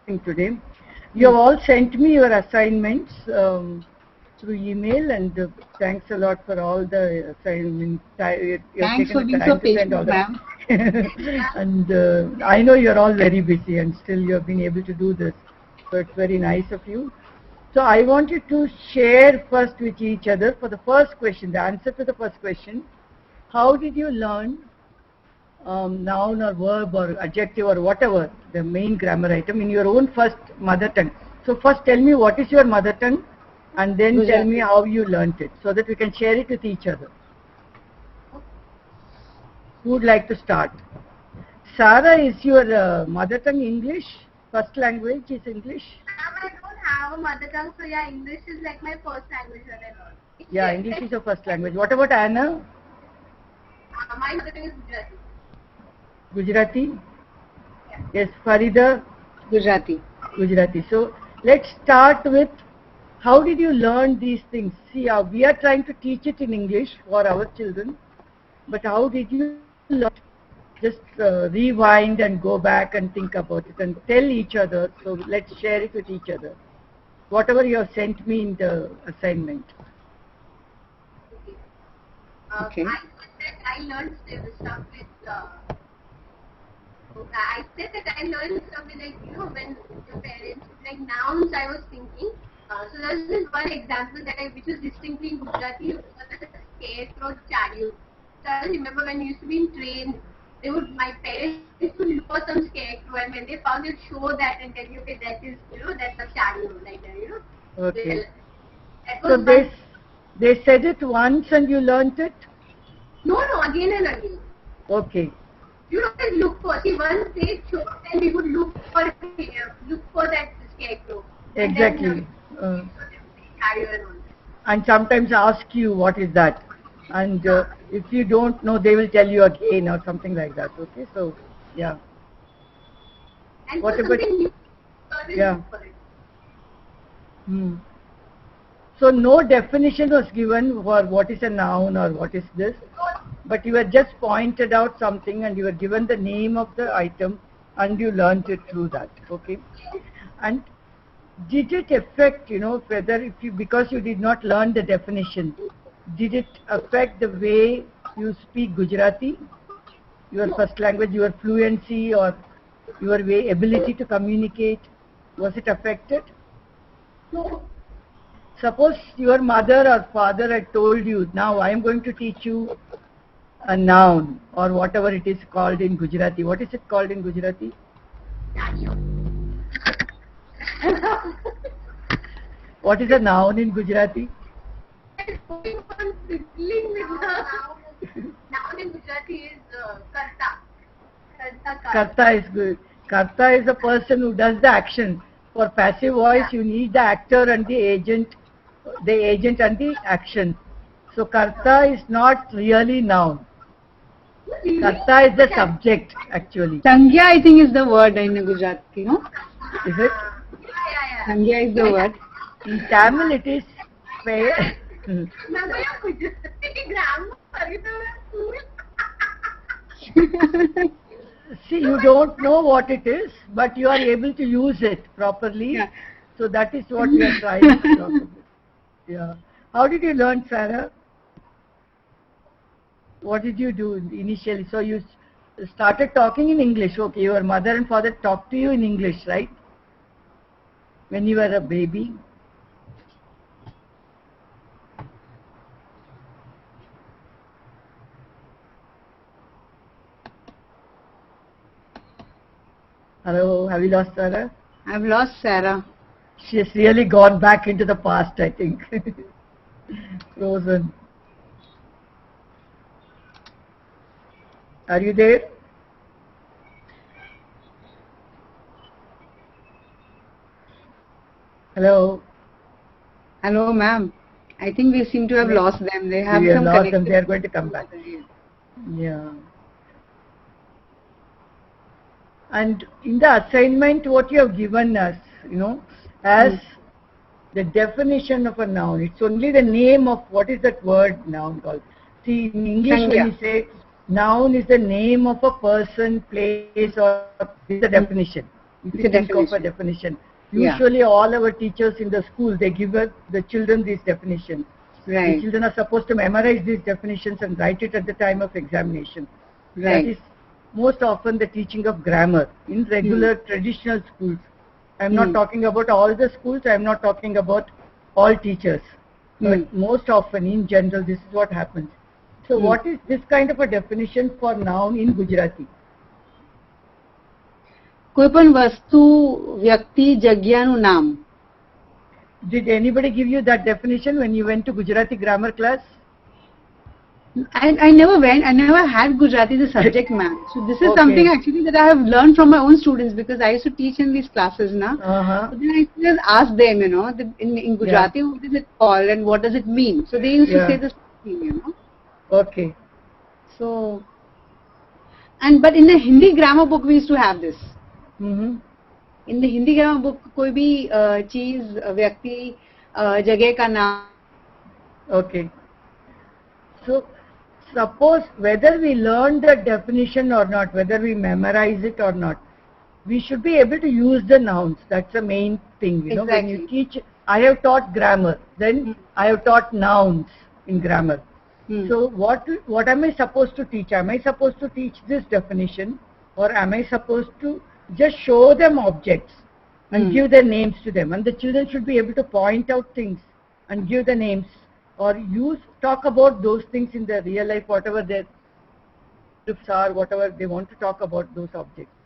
today. You have all sent me your assignments through email, and thanks a lot for all the assignments. Thanks for being so patient, ma'am. And I know you're all very busy, and still you have been able to do this. So it's very nice of you. So I wanted to share first with each other for the first question, the answer to the first question. How did you learn noun or verb or adjective or whatever, the main grammar item in your own first mother tongue? So first tell me what is your mother tongue, and then tell me how you learnt it, so that we can share it with each other. Who would like to start? Sarah, is your mother tongue English? First language is English? I don't have a mother tongue, so yeah, English is like my first language that I learned. Yeah, English is your first language. What about Anna? My mother tongue is Gujarati. Gujarati? Yeah. Yes, Farida? Gujarati. Gujarati. So let's start with, how did you learn these things? See, we are trying to teach it in English for our children, but how did you learn? Just rewind and go back and think about it and tell each other. So let's share it with each other. Whatever you have sent me in the assignment. Okay. I learned stuff with. I said that I learned stuff with, like, you know, when your parents, like nouns. I was thinking. So there's this one example that which was distinctly in Gujarati, was a scarecrow chariot. So I remember when we used to be in train, my parents used to look for some scarecrow, and when they found it, show that and tell you, okay, that is, you know, that's a chariot, like that, you know. Okay. So they said it once and you learnt it? No, again and again. Okay. You don't look for. See, once they show, then we would look for that scarecrow. Exactly. And sometimes ask you what is that, and if you don't know, they will tell you again or something like that. Okay, so yeah. And what about new, yeah? So no definition was given for what is a noun or what is this, but you were just pointed out something and you were given the name of the item and you learnt it through that. Okay, and did it affect, you know, whether if you, because you did not learn the definition, did it affect the way you speak Gujarati, your first language, your fluency or your ability to communicate? Was it affected? No. Suppose your mother or father had told you, now I am going to teach you a noun or whatever it is called in Gujarati. What is it called in Gujarati? What is a noun in Gujarati? Noun in Gujarati is karta. Karta is good. Karta is a person who does the action. For passive voice, you need the actor and the agent and the action. So karta is not really noun. Karta is the subject, actually. Sangya, I think, is the word in Gujarati, no? Is it? Yeah. Sangya is the word. In Tamil, it is fair. See, you don't know what it is, but you are able to use it properly. Yeah. So that is what we are trying to talk about. Yeah. How did you learn, Sarah? What did you do initially? So you started talking in English. Okay, your mother and father talked to you in English, right? When you were a baby. Hello, have you lost Sarah? I've lost Sarah. She has really gone back into the past, I think. Frozen. Are you there? Hello? Hello, ma'am. I think we seem to have lost them. They have some lost them. connection. They are going to come back. Yeah. And in the assignment, what you have given us, you know, as the definition of a noun, it's only the name of what is that word noun called. See, in English, Sangya. when you say noun is the name of a person, place, or is the definition. If It's you a think of a definition. definition. Yeah. Usually all our teachers in the school, they give the children these definitions. The Right. children are supposed to memorize these definitions and write it at the time of examination. That Right. is most often the teaching of grammar in regular traditional schools. I am not talking about all the schools, I am not talking about all teachers. But most often in general this is what happens. So what is this kind of a definition for noun in Gujarati? કોઈ પણ વસ્તુ, વ્યક્તિ, જગ્યાનું નામ. Did anybody give you that definition when you went to Gujarati grammar class? I never went, I never had Gujarati as a subject, ma'am. So this is Okay. something actually that I have learned from my own students, because I used to teach in these classes now. Uh-huh. So then I used to just ask them, that in Gujarati, what is it called and what does it mean? So they used to Yeah. say the same thing. Okay. So, but in the Hindi grammar book, we used to have this. Mm-hmm. In the Hindi grammar book, कोई भी चीज, व्यक्ति, जगह का नाम. Okay. So, suppose whether we learn the definition or not, whether we memorize it or not, we should be able to use the nouns. That's the main thing. You know, when you Exactly. teach, I have taught grammar, then I have taught nouns in grammar. So what am I supposed to teach? Am I supposed to teach this definition, or am I supposed to just show them objects and give their names to them? And the children should be able to point out things and give the names, or talk about those things in their real life, whatever their trips are, whatever they want to talk about those objects.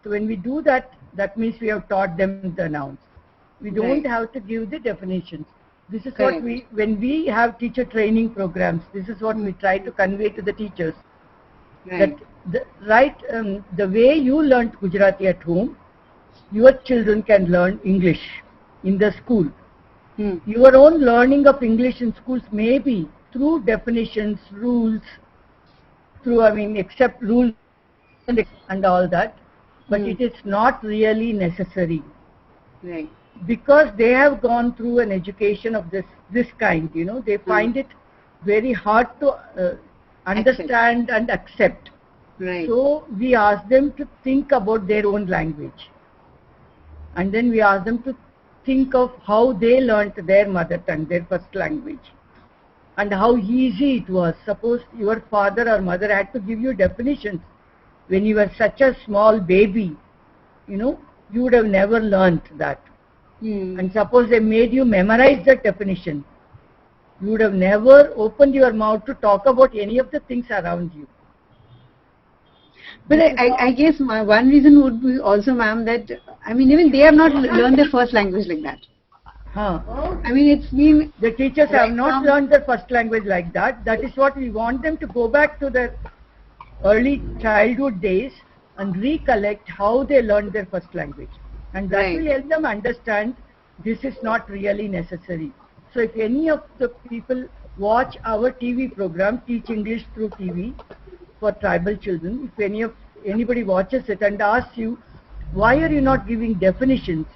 So when we do that, that means we have taught them the nouns. We don't Right. have to give the definitions. This is Correct. what when we have teacher training programs, this is what we try to convey to the teachers. Right. That the way you learnt Gujarati at home, your children can learn English in the school. Your own learning of English in schools may be through definitions, rules, except rules and all that, but it is not really necessary. Right. Because they have gone through an education of this kind, they find it very hard to understand and accept. Right. So we ask them to think about their own language, and then we ask them to think of how they learnt their mother tongue, their first language, and how easy it was. Suppose your father or mother had to give you definitions when you were such a small baby, you would have never learnt that. And suppose they made you memorize that definition, you would have never opened your mouth to talk about any of the things around you. But I guess one reason would be also, ma'am, that even they have not learned their first language like that. It's been The teachers have not learned their first language like that. That is what we want them to go back to their early childhood days and recollect how they learned their first language. And that Right. will help them understand this is not really necessary. So if any of the people watch our TV program, Teach English Through TV, for tribal children, if anybody watches it and asks you, why are you not giving definitions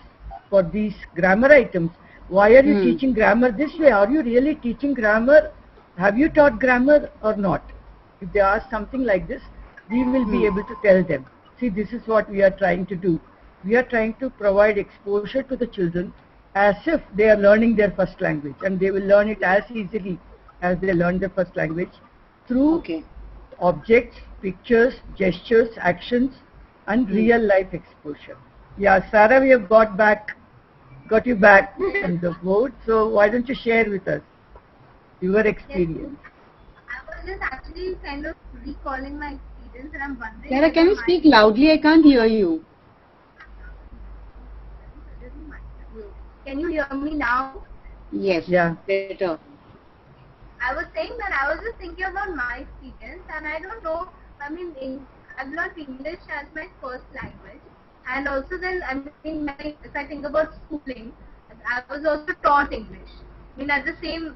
for these grammar items? Why are you teaching grammar this way? Are you really teaching grammar? Have you taught grammar or not? If they ask something like this, we will be able to tell them, see, this is what we are trying to do. We are trying to provide exposure to the children as if they are learning their first language, and they will learn it as easily as they learn their first language through objects, pictures, gestures, actions, and real life exposure. Yeah, Sarah, we have got you back on the board. So why don't you share with us your experience? I was just actually kind of recalling my experience, and I'm wondering. Clara, can you speak loudly? I can't hear you. Can you hear me now? Yes. Yeah. Better. I was saying that I was just thinking about my experience, and I don't know. I've learned English as my first language, and also then if I think about schooling, I was also taught English. At the same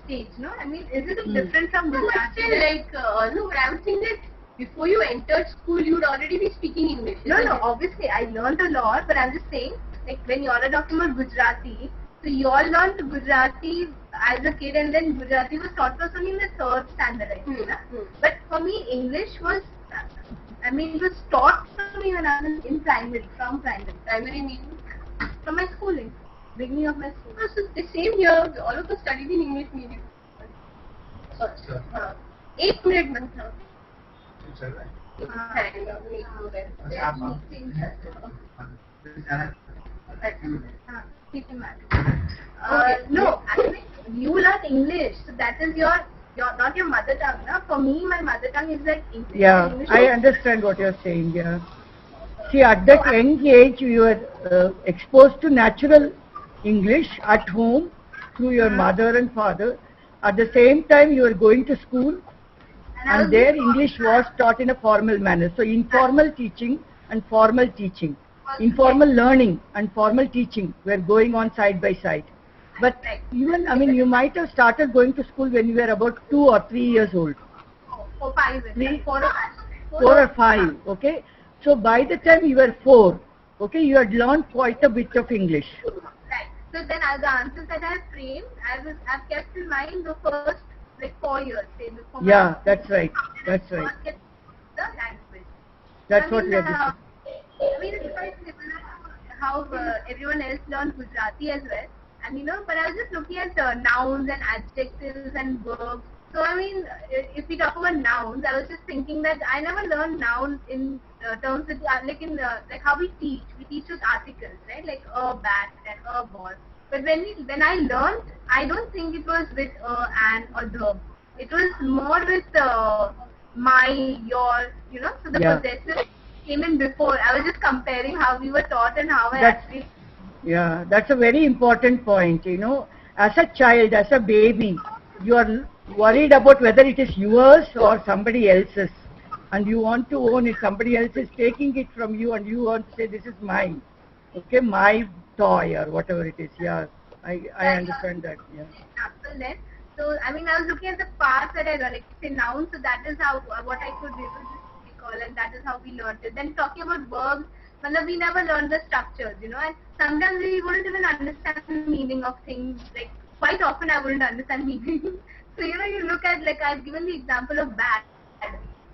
stage, no? Is it different from Gujarati? No, but I was saying that before you entered school, you would already be speaking English. No, obviously I learned a lot, but I'm just saying, when you all are talking about Gujarati, so you all learned Gujarati as a kid, and then Gujarati was taught to us only in the third standard, I think. But for me, English was, I mean, it was taught to me when I was in primary, from primary. Primary means from my schooling, beginning of my school. So the same year, all of us studied in English medium. Sorry. 8 months now. No, actually, you learn English, so that is your not your mother tongue. Na? For me, my mother tongue is like English. Yeah, English I understand what you're saying. Yeah. See, at that young age, you were exposed to natural English at home through your mother and father. At the same time, you were going to school, and there English was taught in a formal manner. So informal teaching and formal teaching, informal learning and formal teaching were going on side by side. But even, I mean, you might have started going to school when you were about 2 or 3 years old. 4 or 5. 4 or 5. 4 or 5, okay? So by the time you were 4, okay, you had learned quite a bit of English. Right. So then the answers that I have framed, I've kept in mind the first like 4 years. Say, before Yeah, that's right. That's right. The language. That's what we are discussing. I mean, if I similar how everyone else learned Gujarati as well, and but I was just looking at nouns and adjectives and verbs. So I mean, if we talk about nouns, I was just thinking that I never learned nouns in terms of like how we teach. We teach with articles, right? Like a bat and a ball. But when I learned, I don't think it was with an or the. It was more with my, your, So the possessive came in before. I was just comparing how we were taught and how I actually. Yeah, that's a very important point. As a child, as a baby, you are worried about whether it is yours or somebody else's, and you want to own it. Somebody else is taking it from you, and you want to say, this is mine, okay, my toy or whatever it is. Yeah, I understand that. Yeah. So I mean, I was looking at the parts that I learned, like say nouns. So that is how what I could be able to recall, and that is how we learned it. Then talking about verbs, we never learned the structures, and sometimes we wouldn't even understand the meaning of things. Like quite often, I wouldn't understand meaning. So you look at, like I've given the example of bad.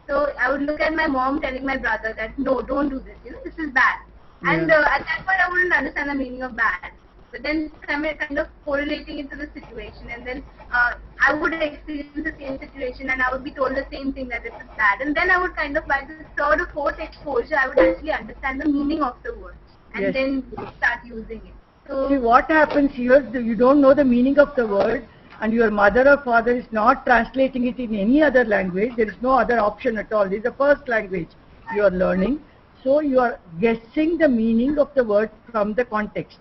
So I would look at my mom telling my brother that no, don't do this. This is bad. Yeah. And at that point, I wouldn't understand the meaning of bad. But then I'm kind of correlating into the situation, and then I would experience the same situation, and I would be told the same thing, that this is bad. And then I would kind of, by the third or fourth exposure, I would actually understand the meaning of the word, and then start using it. So see, what happens here, you don't know the meaning of the word, and your mother or father is not translating it in any other language. There is no other option at all. This is the first language you are learning. So you are guessing the meaning of the word from the context.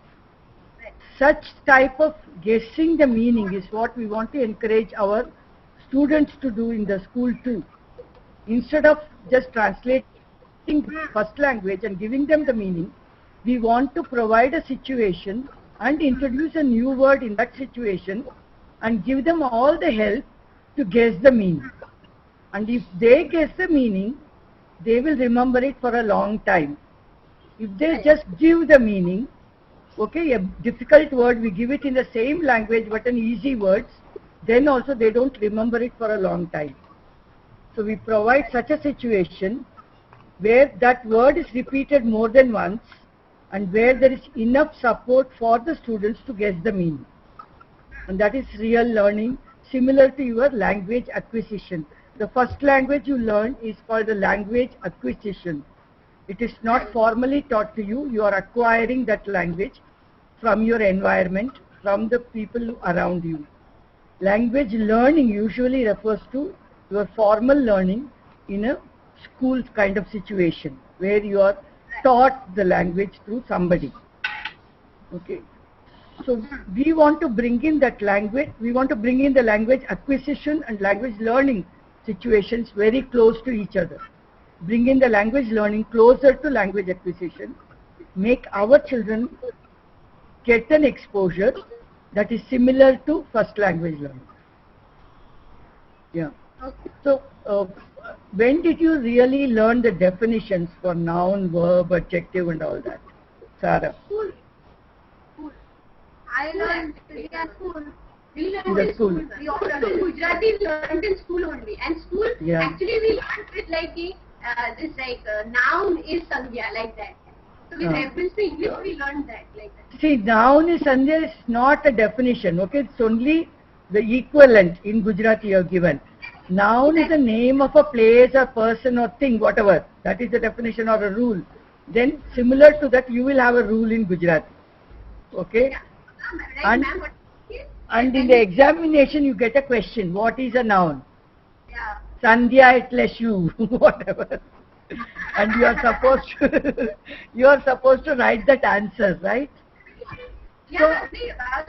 Such type of guessing the meaning is what we want to encourage our students to do in the school too. Instead of just translating first language and giving them the meaning, we want to provide a situation and introduce a new word in that situation and give them all the help to guess the meaning. And if they guess the meaning, they will remember it for a long time. If they just give the meaning, okay, a difficult word, we give it in the same language but an easy words, then also they don't remember it for a long time. So we provide such a situation where that word is repeated more than once and where there is enough support for the students to guess the meaning. And that is real learning, similar to your language acquisition. The first language you learn is called the language acquisition. It is not formally taught to you. You are acquiring that language from your environment, from the people around you. Language learning usually refers to your formal learning in a school kind of situation where you are taught the language through somebody. Okay. So we want to bring in that language, we want to bring in the language acquisition and language learning situations very close to each other. Bring in the language learning closer to language acquisition, make our children get an exposure that is similar to first language learning. Yeah. Okay. So when did you really learn the definitions for noun, verb, adjective and all that, Sarah? School. I learned at school. We learned In the school. We all learned Gujarati learned in school only. And school, actually we learned with like this like noun is Sandhya, like that. So with reference to English, we learned that like that. See, noun is Sandhya is not a definition, okay? It's only the equivalent in Gujarati you have given. Noun is the name of a place, a person or thing, whatever. That is the definition or a rule. Then similar to that, you will have a rule in Gujarati, okay? Yeah. Right, ma'am, and in the examination, you get a question. What is a noun? Yeah. Sandhya એટલે શું, whatever. And you are supposed to write that answer, right? Yeah, I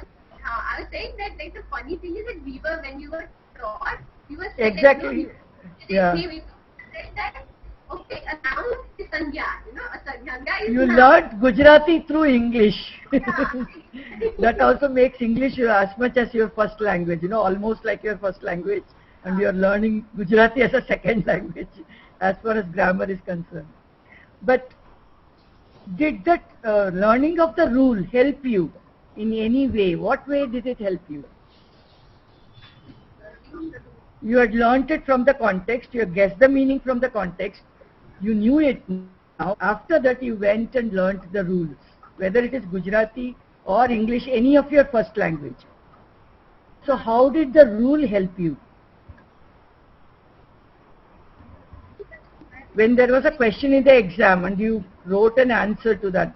was saying that like the funny thing is that when you were taught, you were exactly. Yeah. We said that okay, a noun is Sandhya, a Sandhya is you noun. learned Gujarati through English. Yeah. That also makes English as much as your first language, almost like your first language. And you are learning Gujarati as a second language as far as grammar is concerned. But did that learning of the rule help you in any way? What way did it help you? You had learnt it from the context, you had guessed the meaning from the context, you knew it now. After that you went and learnt the rules, whether it is Gujarati or English, any of your first language. So how did the rule help you? When there was a question in the exam and you wrote an answer to that,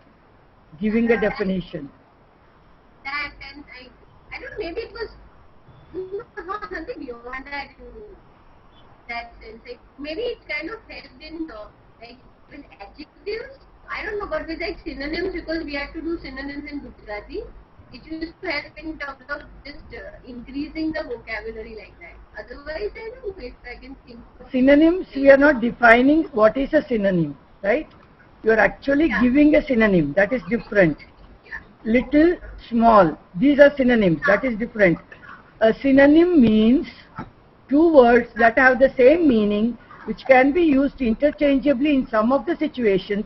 giving a definition. That and I don't know, maybe it was not something beyond that that sense. Like, maybe it kind of helped in like with adjectives. I don't know, but with like synonyms, because we had to do synonyms in Gujarati, it used to help in terms of just increasing the vocabulary like that. Otherwise, I don't know if I can think. Synonyms, we are not defining what is a synonym, right? You are actually giving a synonym, that is different. Little, small, these are synonyms, that is different. A synonym means two words that have the same meaning, which can be used interchangeably in some of the situations,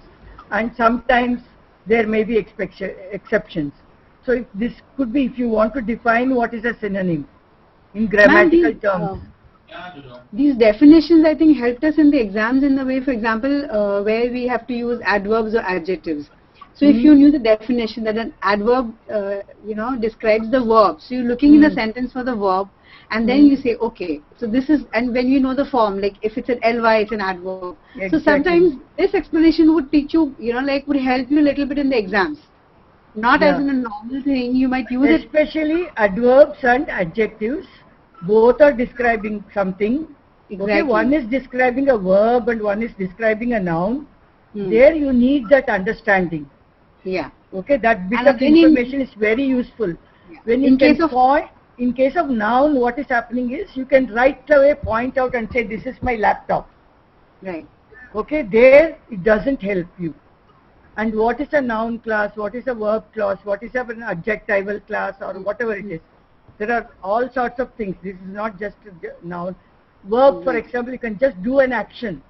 and sometimes there may be exceptions. So if this could be, if you want to define what is a synonym in grammatical terms. These definitions, I think, helped us in the exams in the way, for example, where we have to use adverbs or adjectives. So if you knew the definition that an adverb, describes the verb, so you're looking in the sentence for the verb, and then you say, okay, so this is, and when you know the form, like if it's an ly, it's an adverb. Exactly. So sometimes this explanation would teach you, would help you a little bit in the exams. Not as in a normal thing, you might use it. Especially adverbs and adjectives, both are describing something. Exactly. Okay, one is describing a verb and one is describing a noun. There you need that understanding. Yeah. Okay, that bit of information is very useful. Yeah. When in case of noun, what is happening is you can right away point out and say, this is my laptop. Right. Okay, there it doesn't help you. And what is a noun class, what is a verb clause, what is an adjectival class, or whatever it is. There are all sorts of things. This is not just a noun. Verb, for example, you can just do an action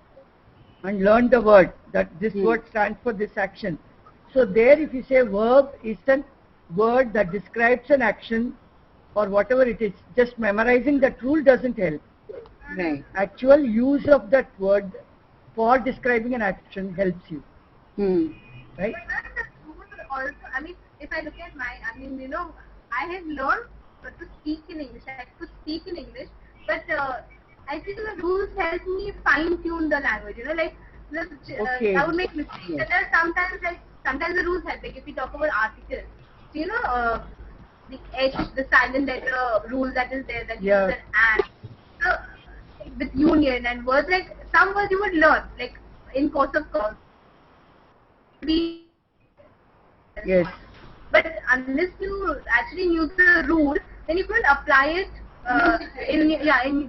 and learn the word, that this word stands for this action. So there, if you say verb is a word that describes an action or whatever it is, just memorizing that rule doesn't help. Right. Actual use of that word for describing an action helps you. Right? Also, I mean, if I look at I have learned to speak in English. I could speak in English, but I think the rules help me fine-tune the language. I would make mistakes. And then sometimes the rules help. Like if we talk about articles, the H, the silent letter rule that is there, that uses an and. With union and words, like some words you would learn, like in course of course. Yes. But unless you actually knew the rule, then you couldn't apply it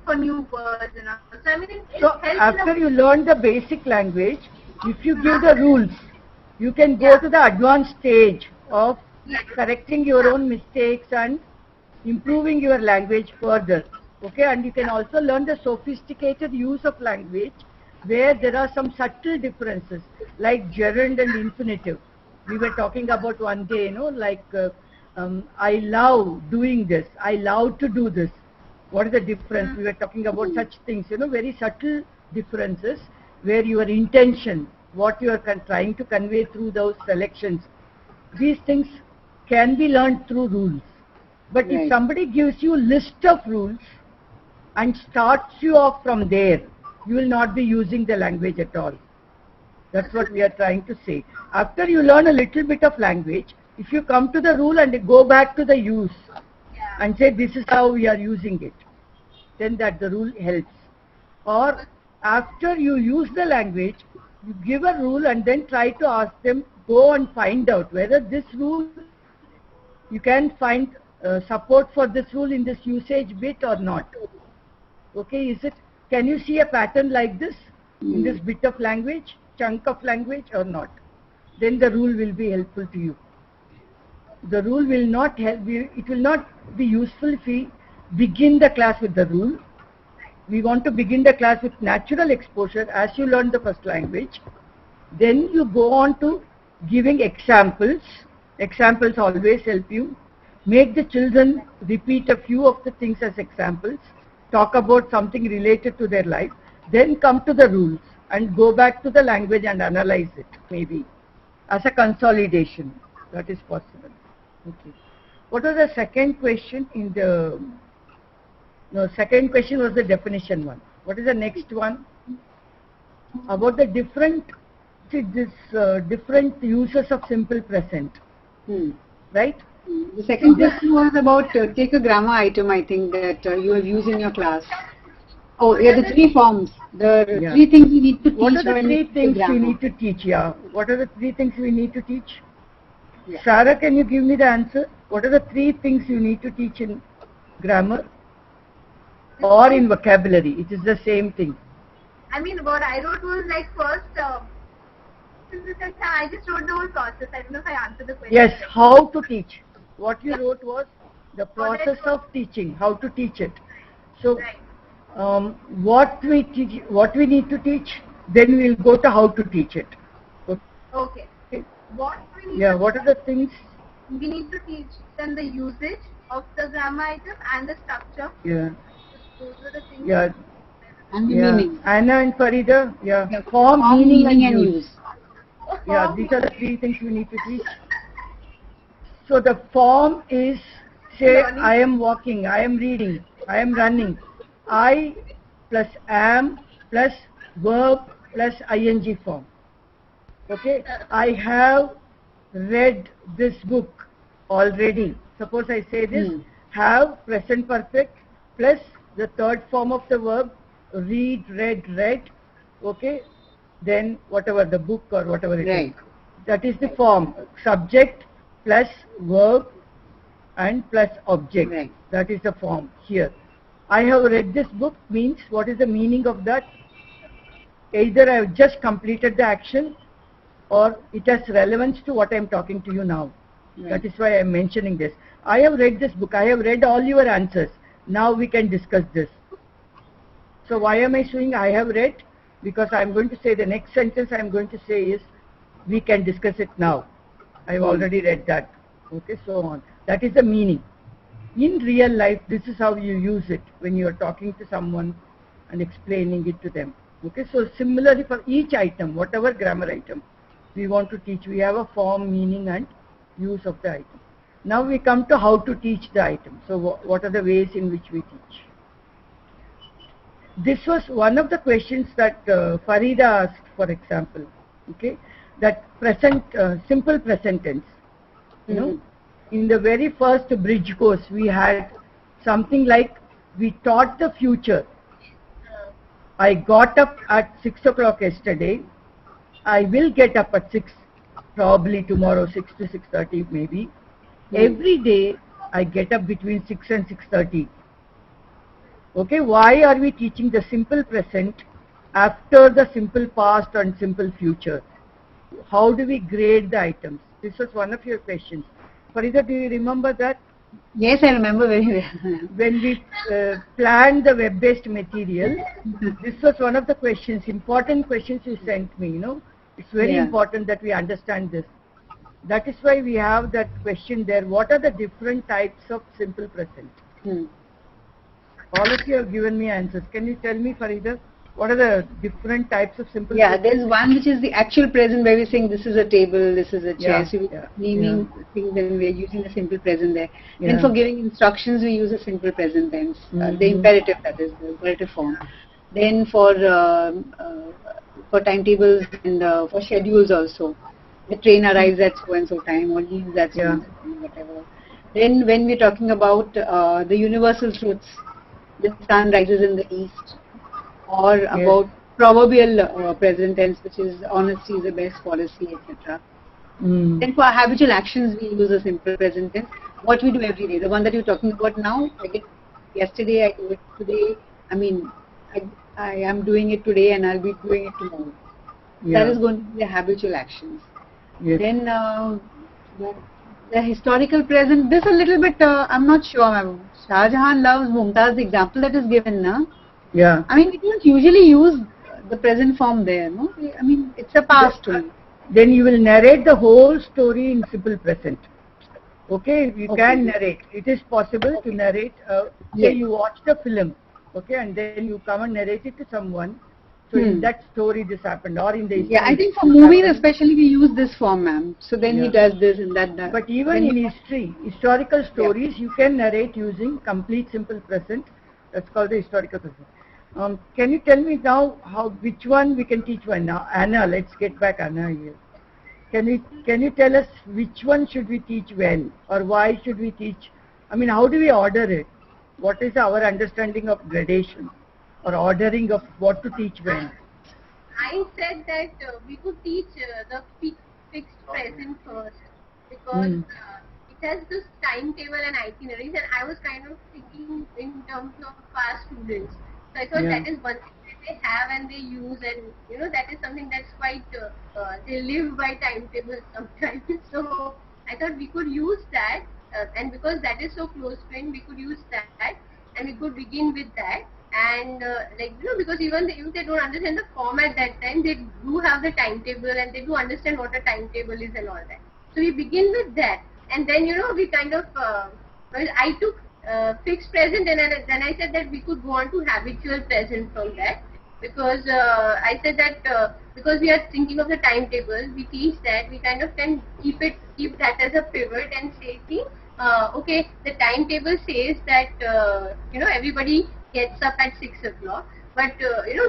for new words and all. So I mean, it helps after you learn the basic language, if you give the rules, you can go to the advanced stage of correcting your own mistakes and improving your language further. Okay, and you can also learn the sophisticated use of language, where there are some subtle differences, like gerund and infinitive. We were talking about one day, I love doing this, I love to do this. What is the difference? We were talking about such things, very subtle differences, where your intention, what you are trying to convey through those selections, these things can be learned through rules. But if somebody gives you a list of rules and starts you off from there, you will not be using the language at all. That's what we are trying to say. After you learn a little bit of language, if you come to the rule and go back to the use and say this is how we are using it, then that the rule helps. Or after you use the language, you give a rule and then try to ask them, go and find out whether this rule, you can find support for this rule in this usage bit or not. Okay, is it, can you see a pattern like this in this bit of language, chunk of language or not? Then the rule will be helpful to you. The rule will not help you, it will not be useful if we begin the class with the rule. We want to begin the class with natural exposure as you learn the first language. Then you go on to giving examples. Examples always help you. Make the children repeat a few of the things as examples. Talk about something related to their life. Then come to the rules and go back to the language and analyze it, maybe, as a consolidation. That is possible. Okay. What was the second question in the... No, second question was the definition one. What is the next one? About the different, see, different uses of simple present. Right? The second question was about take a grammar item, I think, that you have used in your class. Oh, yeah, the three forms. The three things you need to teach. What are the three things we need to teach? Yeah. What are the three things we need to teach? Yeah. Sarah, can you give me the answer? What are the three things you need to teach in grammar? Or in vocabulary? It is the same thing. I mean, what I wrote was like first, I just wrote the whole process. I don't know if I answered the question. Yes, how to teach. What you wrote was the process of teaching, how to teach it. So, what we need to teach, then we'll go to how to teach it. Okay. What we need what are the things? We need to teach them the usage of the grammar item and the structure. Yeah. Those are the things. And the meaning. Anna and Farida, form, meaning and use. Yeah, these are the three things we need to teach. So the form is, say, I am walking, I am reading, I am running. I plus am plus verb plus ing form. Okay, I have read this book already. Suppose I say this, have present perfect plus the third form of the verb, read, read, okay, then whatever, the book or whatever it is. That is the form, subject plus verb and plus object. That is the form here. I have read this book means, what is the meaning of that? Either I have just completed the action or it has relevance to what I am talking to you now. That is why I am mentioning this. I have read this book, I have read all your answers. Now we can discuss this. So why am I saying I have read? Because I am going to say the next sentence I am going to say is, we can discuss it now. I have already read that. Okay, so on. That is the meaning. In real life, this is how you use it when you are talking to someone and explaining it to them. Okay, so similarly for each item, whatever grammar item we want to teach, we have a form, meaning and use of the item. Now we come to how to teach the item. So what are the ways in which we teach? This was one of the questions that Farida asked, for example. Okay, that present, simple present tense. You know, in the very first bridge course, we had something like, we taught the future. I got up at 6 o'clock yesterday. I will get up at 6, probably tomorrow, 6 to 6:30 maybe. Every day I get up between 6 and 6:30. Okay, why are we teaching the simple present after the simple past and simple future? How do we grade the items? This was one of your questions. Farida, do you remember that? Yes, I remember very well. When we planned the web-based material, this was one of the questions, important questions you sent me, you know. It's very important that we understand this. That is why we have that question there. What are the different types of simple present? All of you have given me answers. Can you tell me, Farida? What are the different types of simple Yeah, present? there's one which is the actual present where we're saying this is a table, this is a chair. Yeah, So we're yeah, naming things and we're using the simple present there. Then Yeah. for giving instructions, we use a simple present tense, the Mhm. imperative, that is, the imperative form. Then for timetables and for schedules also, the train arrives at so and so time or leaves at so and so time, whatever. Then when we're talking about the universal truths, the sun rises in the east, or about proverbial present tense, which is honesty is the best policy, etc. Mm. Then for our habitual actions, we use a simple present tense. What we do every day, the one that you're talking about now, I did yesterday, I do it today. I mean, I am doing it today and I'll be doing it tomorrow. That is going to be the habitual actions. Yes. Then the historical present, this a little bit, I'm not sure, ma'am. Shah Jahan loves Mumtaz, the example that is given, na? Yeah. I mean, we don't usually use the present form there, no? I mean, it's a past only. Then you will narrate the whole story in simple present. Okay, you can narrate. It is possible to narrate. Say you watched a film, okay, and then you come and narrate it to someone. So in that story this happened, or in the history. Yeah, I think for movies especially we use this form, ma'am. So then he does this and that. But even in history, historical stories, you can narrate using complete simple present. That's called the historical present. Can you tell me now which one we can teach one now? Anna, let's get back Anna here. Can you tell us which one should we teach when, or why should we teach? I mean, how do we order it? What is our understanding of gradation or ordering of what to teach when? I said that we could teach the fixed present first, because it has this timetable and itineraries, and I was kind of thinking in terms of past students. So I thought that is one thing that they have and they use, and that is something that's quite they live by timetables sometimes. So I thought we could use that, and because that is so close friend, we could use that, and we could begin with that. And because even if they don't understand the form at that time, they do have the timetable and they do understand what a timetable is and all that. So we begin with that, and then we kind of I took fixed present, and then I said that we could go on to habitual present from that, because I said that because we are thinking of the timetable, we teach that we kind of can keep that as a pivot and say, okay, the timetable says that everybody gets up at 6 o'clock, but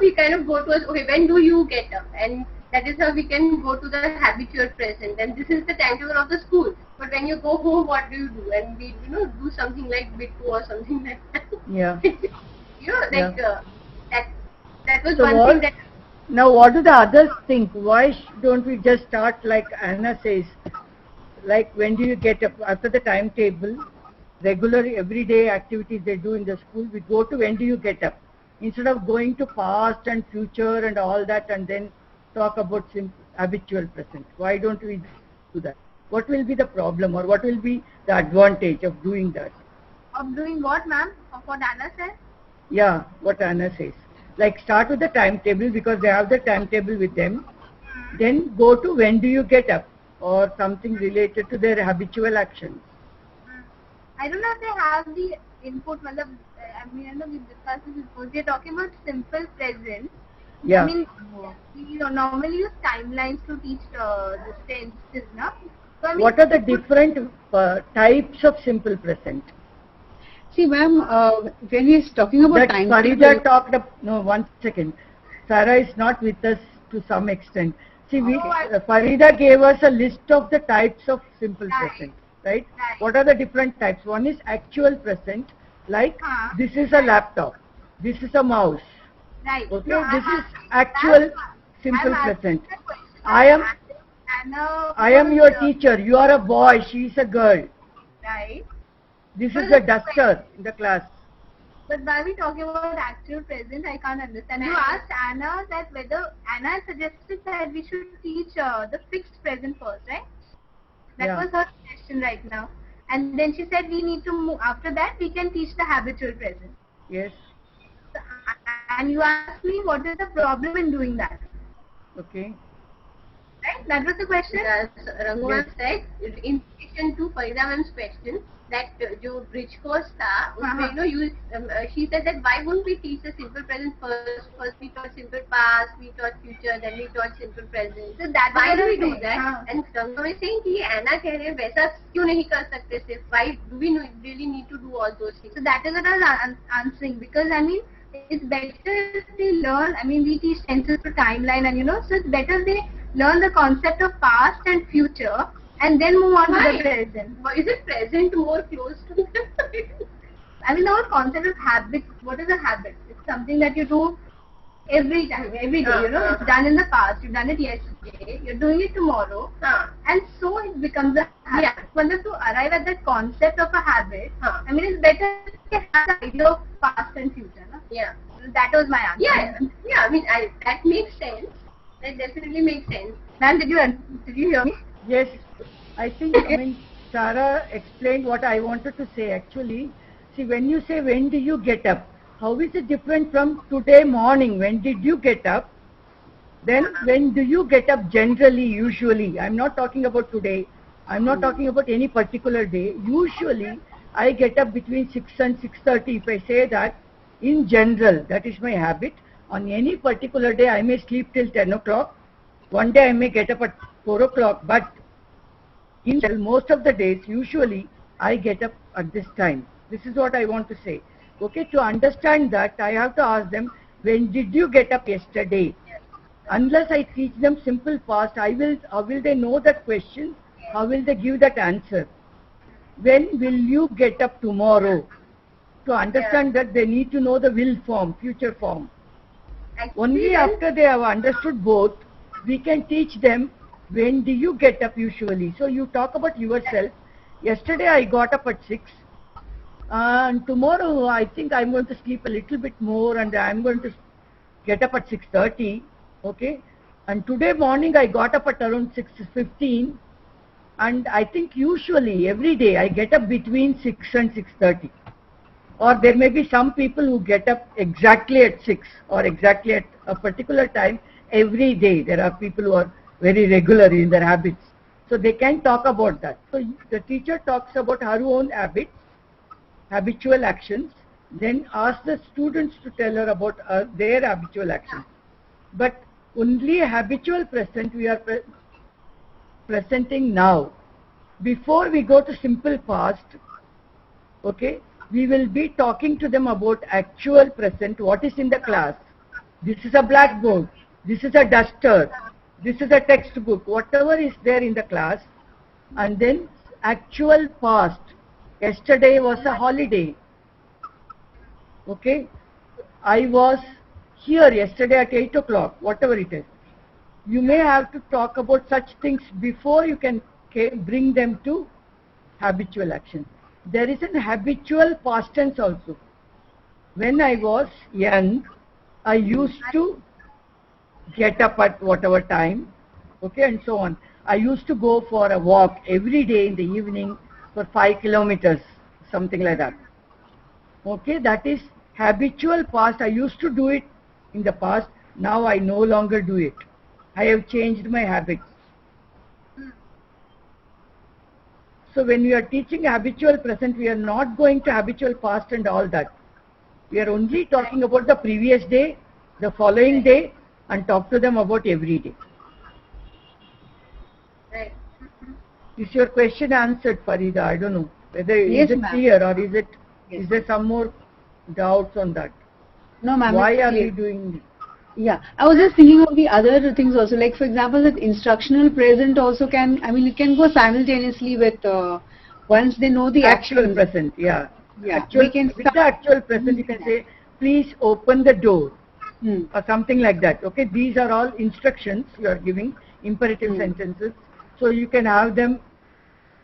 we kind of go to okay, when do you get up? And that is how we can go to the habitual present, and this is the timetable of the school. But when you go home, what do you do? And we do something like bit2 or something like that. Yeah. That was so one thing that. Now what do the others think? Why don't we just start like Anna says, like when do you get up? After the timetable, regular everyday activities they do in the school, we go to when do you get up, instead of going to past and future and all that and then talk about habitual present. Why don't we do that? What will be the problem, or what will be the advantage of doing that? Of doing what, ma'am? Of what Anna said? Yeah, what Anna says. Like start with the timetable, because they have the timetable with them. Then go to when do you get up, or something related to their habitual actions. I don't know if they have the input. I mean, I know we discussed this before. They're talking about simple present. Yeah. I mean, we normally use timelines to teach the tenses, no? So, I mean, what are the different types of simple present? See, ma'am, when we are talking about time, Farida talked up. No, 1 second. Sarah is not with us to some extent. See, Farida gave us a list of the types of simple present. Right? What are the different types? One is actual present, like this is a laptop, this is a mouse. Right. Okay, no, this is actual simple present. I am your teacher. You are a boy. She is a girl. Right. This is a duster in the class. But while we talking about actual present, I can't understand. You asked Anna that whether Anna suggested that we should teach the fixed present first, right? That was her suggestion right now. And then she said we need to move. After that, we can teach the habitual present. Yes. And you asked me what is the problem in doing that. Okay. Right? That was the question. Yes, Rangu Yes. said, in addition to Farida ma'am's question, that जो bridge course था, उसमें she said that why won't we teach the simple present first? First we taught simple past, we taught future, then we taught simple present. So that why do we do that? And Rangu is saying कि Anna कह रहे हैं वैसा क्यों नहीं कर सकते सिर्फ? Why do we really need to do all those things? So that is what I was answering, because I mean it's better if they learn. I mean we teach tenses to timeline, and so it's better they learn the concept of past and future and then move on to the present. Why is it present more close to them? I mean the whole concept of habit. What is a habit? It's something that you do every time, every day. It's done in the past. You've done it yesterday. You're doing it tomorrow, and so it becomes a habit. Yeah. But to arrive at that concept of a habit, I mean it's better to have the idea of past and future. No? Yeah. That was my answer. Yeah. I mean, that makes sense. That definitely makes sense. Ma'am, did you hear me? Yes, I think, Sarah explained what I wanted to say actually. See, when you say, when do you get up? How is it different from today morning? When did you get up? Then, when do you get up generally, usually? I'm not talking about today. I'm not talking about any particular day. Usually, I get up between 6 and 6:30. If I say that, in general, that is my habit. On any particular day, I may sleep till 10 o'clock. One day I may get up at 4 o'clock, but in general, most of the days, usually, I get up at this time. This is what I want to say. Okay, to understand that, I have to ask them, when did you get up yesterday? Unless I teach them simple past, how will they know that question? How will they give that answer? When will you get up tomorrow? To understand that, they need to know the will form, future form. Only after they have understood both, we can teach them, when do you get up usually? So you talk about yourself. Yesterday I got up at 6. And tomorrow I think I'm going to sleep a little bit more and I'm going to get up at 6:30. Okay. And today morning I got up at around 6:15. And I think usually every day I get up between 6 and 6:30. Or there may be some people who get up exactly at 6 or exactly at a particular time every day. There are people who are very regular in their habits. So they can talk about that. So the teacher talks about her own habits, habitual actions, then ask the students to tell her about their habitual actions. But only habitual present we are presenting now. Before we go to simple past, okay, we will be talking to them about actual present, what is in the class. This is a blackboard, this is a duster, this is a textbook, whatever is there in the class. And then actual past. Yesterday was a holiday. Okay, I was here yesterday at 8 o'clock, whatever it is. You may have to talk about such things before you can bring them to habitual action. There is an habitual past tense also. When I was young, I used to get up at whatever time, okay, and so on. I used to go for a walk every day in the evening for 5 kilometers, something like that. Okay, that is habitual past. I used to do it in the past. Now I no longer do it. I have changed my habits. So when we are teaching habitual present, we are not going to habitual past and all that. We are only talking about the previous day, the following day, and talk to them about every day. Right. Is your question answered, Farida? I don't know whether Yes, is it ma'am. clear or is Yes. there some more doubts on that? No, ma'am. Why it's are clear. we doing this? Yeah, I was just thinking of the other things also, like for example, that instructional present also can, I mean, it can go simultaneously with, once they know the Actual action. present, yeah. Yeah, Actual, we can with the actual present, you can say, please open the door, or something like that. Okay, these are all instructions you are giving, imperative sentences. So you can have them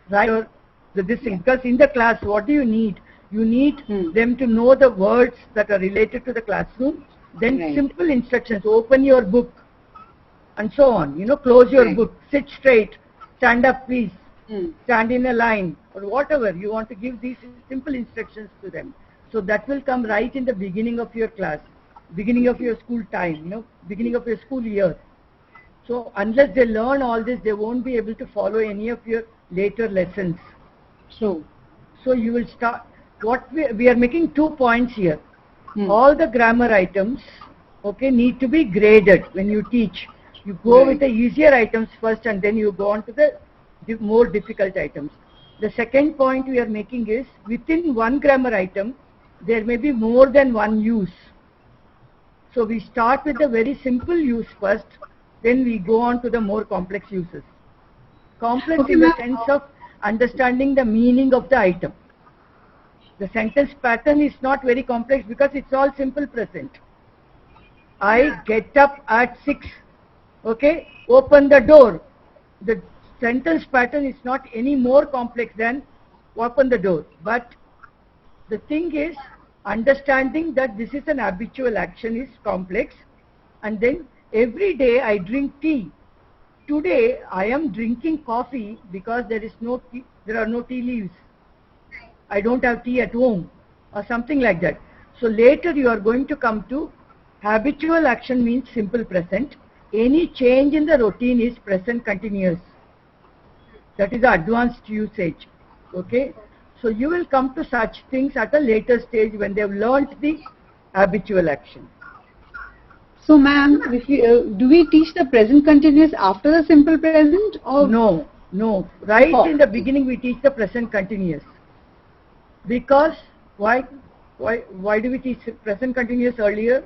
write this thing. Because in the class, what do you need? You need them to know the words that are related to the classroom. Then Right. simple instructions, open your book, and so on. Close your Right. book, sit straight, stand up please, Hmm. stand in a line, or whatever. You want to give these simple instructions to them. So that will come right in the beginning of your class, beginning of your school time, beginning of your school year. So unless they learn all this, they won't be able to follow any of your later lessons. So you will start, what we are making 2 points here. All the grammar items, okay, need to be graded when you teach. You go with the easier items first and then you go on to the more difficult items. The second point we are making is, within one grammar item, there may be more than one use. So we start with the very simple use first, then we go on to the more complex uses. Complex in the sense of understanding the meaning of the item. The sentence pattern is not very complex because it's all simple present. I get up at 6, okay, open the door. The sentence pattern is not any more complex than open the door. But the thing is, understanding that this is an habitual action is complex. And then every day I drink tea. Today I am drinking coffee because there are no tea leaves. I don't have tea at home or something like that. So later you are going to come to habitual action means simple present. Any change in the routine is present continuous. That is the advanced usage. Okay. So you will come to such things at a later stage when they have learnt the habitual action. So ma'am, do we teach the present continuous after the simple present, or? No. Right in the beginning we teach the present continuous. Because why do we teach present continuous earlier?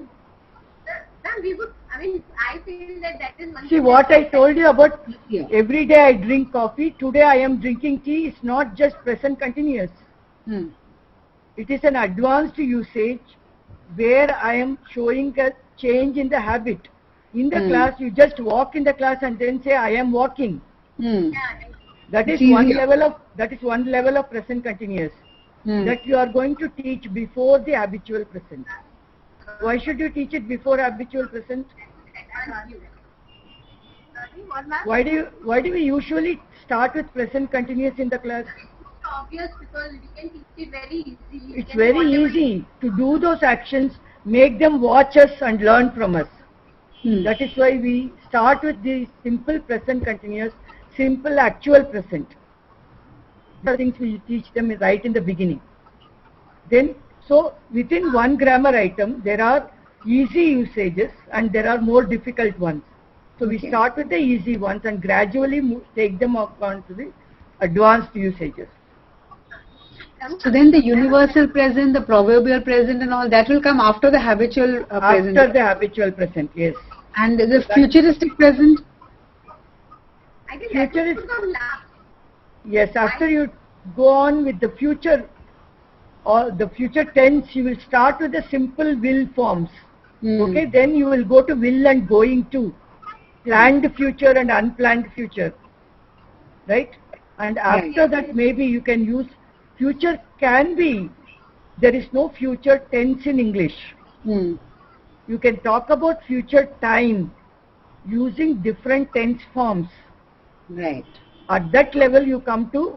I feel that is one. See what I told you about every day I drink coffee, today I am drinking tea, is not just present continuous. It is an advanced usage where I am showing a change in the habit. In the class, you just walk in the class and then say, I am walking. That is one level of present continuous. That you are going to teach before the habitual present. Why should you teach it before habitual present? Why do we usually start with present continuous in the class? It's obvious because we can teach it very easily. It's very easy to do those actions, make them watch us and learn from us. That is why we start with the simple present continuous, simple actual present. The things we teach them right in the beginning. Then, so within one grammar item, there are easy usages and there are more difficult ones. So we start with the easy ones and gradually take them up on to the advanced usages. So then the universal present, the proverbial present and all that will come after the habitual present? After the habitual present, yes. And the futuristic present? I think future is last. Yes, after you go on with the future or the future tense, you will start with the simple will forms. Okay, then you will go to will and going to. Planned future and unplanned future. Right? And after that maybe you can use future can be, there is no future tense in English. You can talk about future time using different tense forms. Right. At that level you come to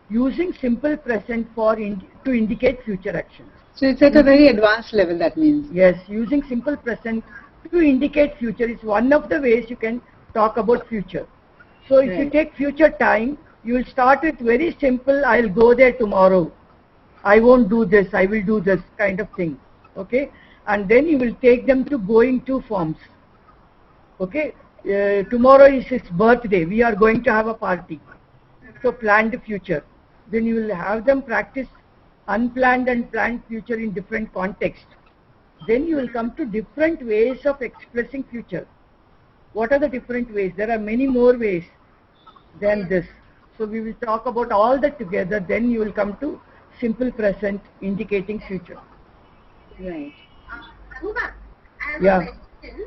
using simple present to indicate future actions. So it's at a very advanced level, that means. Yes, using simple present to indicate future is one of the ways you can talk about future. So if you take future time, you will start with very simple, I will go there tomorrow. I won't do this, I will do this kind of thing. Okay? And then you will take them to going to forms. Okay? Tomorrow is his birthday, we are going to have a party. So planned future. Then you will have them practice unplanned and planned future in different contexts. Then you will come to different ways of expressing future. What are the different ways? There are many more ways than this. So we will talk about all that together. Then you will come to simple present indicating future. Right. Anuba, I have a question.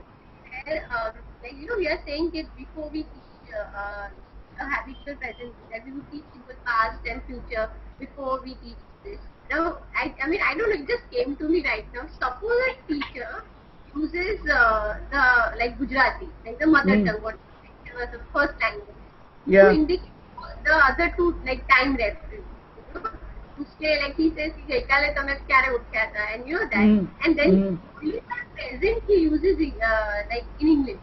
We are saying that before we teach a habitual present, that we would teach simple past and future before we teach this. Now, I don't know, it just came to me right now. Suppose a teacher uses like Gujarati, like the mother tongue, what was the first language, to indicate the other two, like time reference. To say, like he says, and you know that. And then present he uses like in English.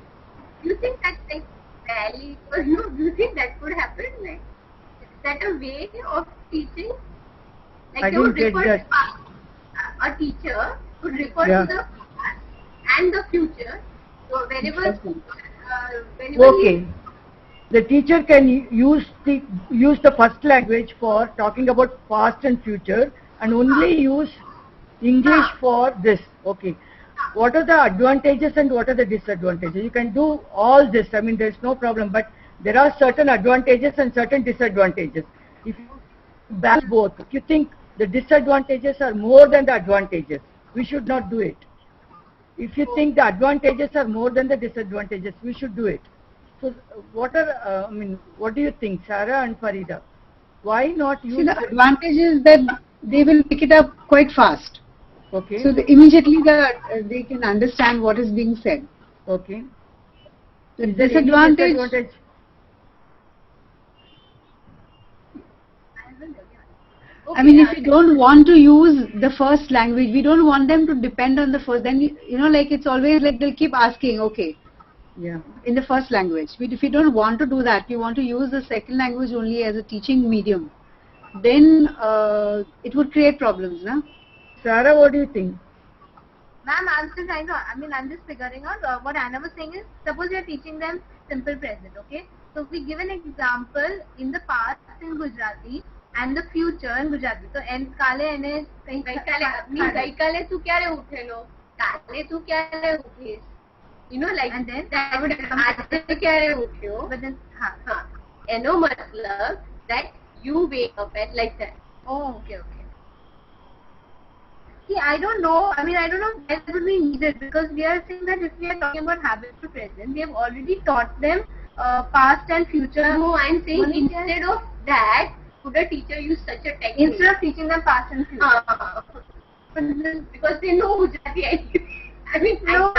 you think that's like valid or no? Do you think that could happen? Like, is that a way of teaching? Like I they would didn't get refer that. to a teacher would refer Yeah. to the past and the future. So whenever, Interesting. whenever Okay. The teacher can use the first language for talking about past and future, and only use English for this. Okay. What are the advantages and what are the disadvantages? You can do all this. I mean, there's no problem. But there are certain advantages and certain disadvantages. If you balance both, if you think the disadvantages are more than the advantages, we should not do it. If you think the advantages are more than the disadvantages, we should do it. So, what are what do you think, Sarah and Farida? Why not use? See, the advantage is that they will pick it up quite fast. Okay. So immediately they can understand what is being said. Okay. The Is there any disadvantage, disadvantage? I mean, if you don't want to use the first language, we don't want them to depend on the first, then, like it's always like they'll keep asking, okay, Yeah. in the first language. If you don't want to do that, you want to use the second language only as a teaching medium, then it would create problems, no? Sarah, what do you think? Ma'am, I'm still trying to, I'm just figuring out what Anna was saying is, suppose you're teaching them simple present, okay? So we give an example in the past in Gujarati and the future in Gujarati. So, काले એને ગઈકાલે તું ક્યારે ઉઠેલો? કાલે તું ક્યારે ઉઠીશ? Like And then that would આજે ક્યારે ઉઠ્યો? But then, એનો મતલબ that you wake up at like that. oh, okay. See, I don't know that would be needed, because we are saying that if we are talking about habits to present, we have already taught them past and future. No, I'm saying Only instead of that, could a teacher use such a technique? instead of teaching them past and future. Because they know Gujarati anyway. I mean, No,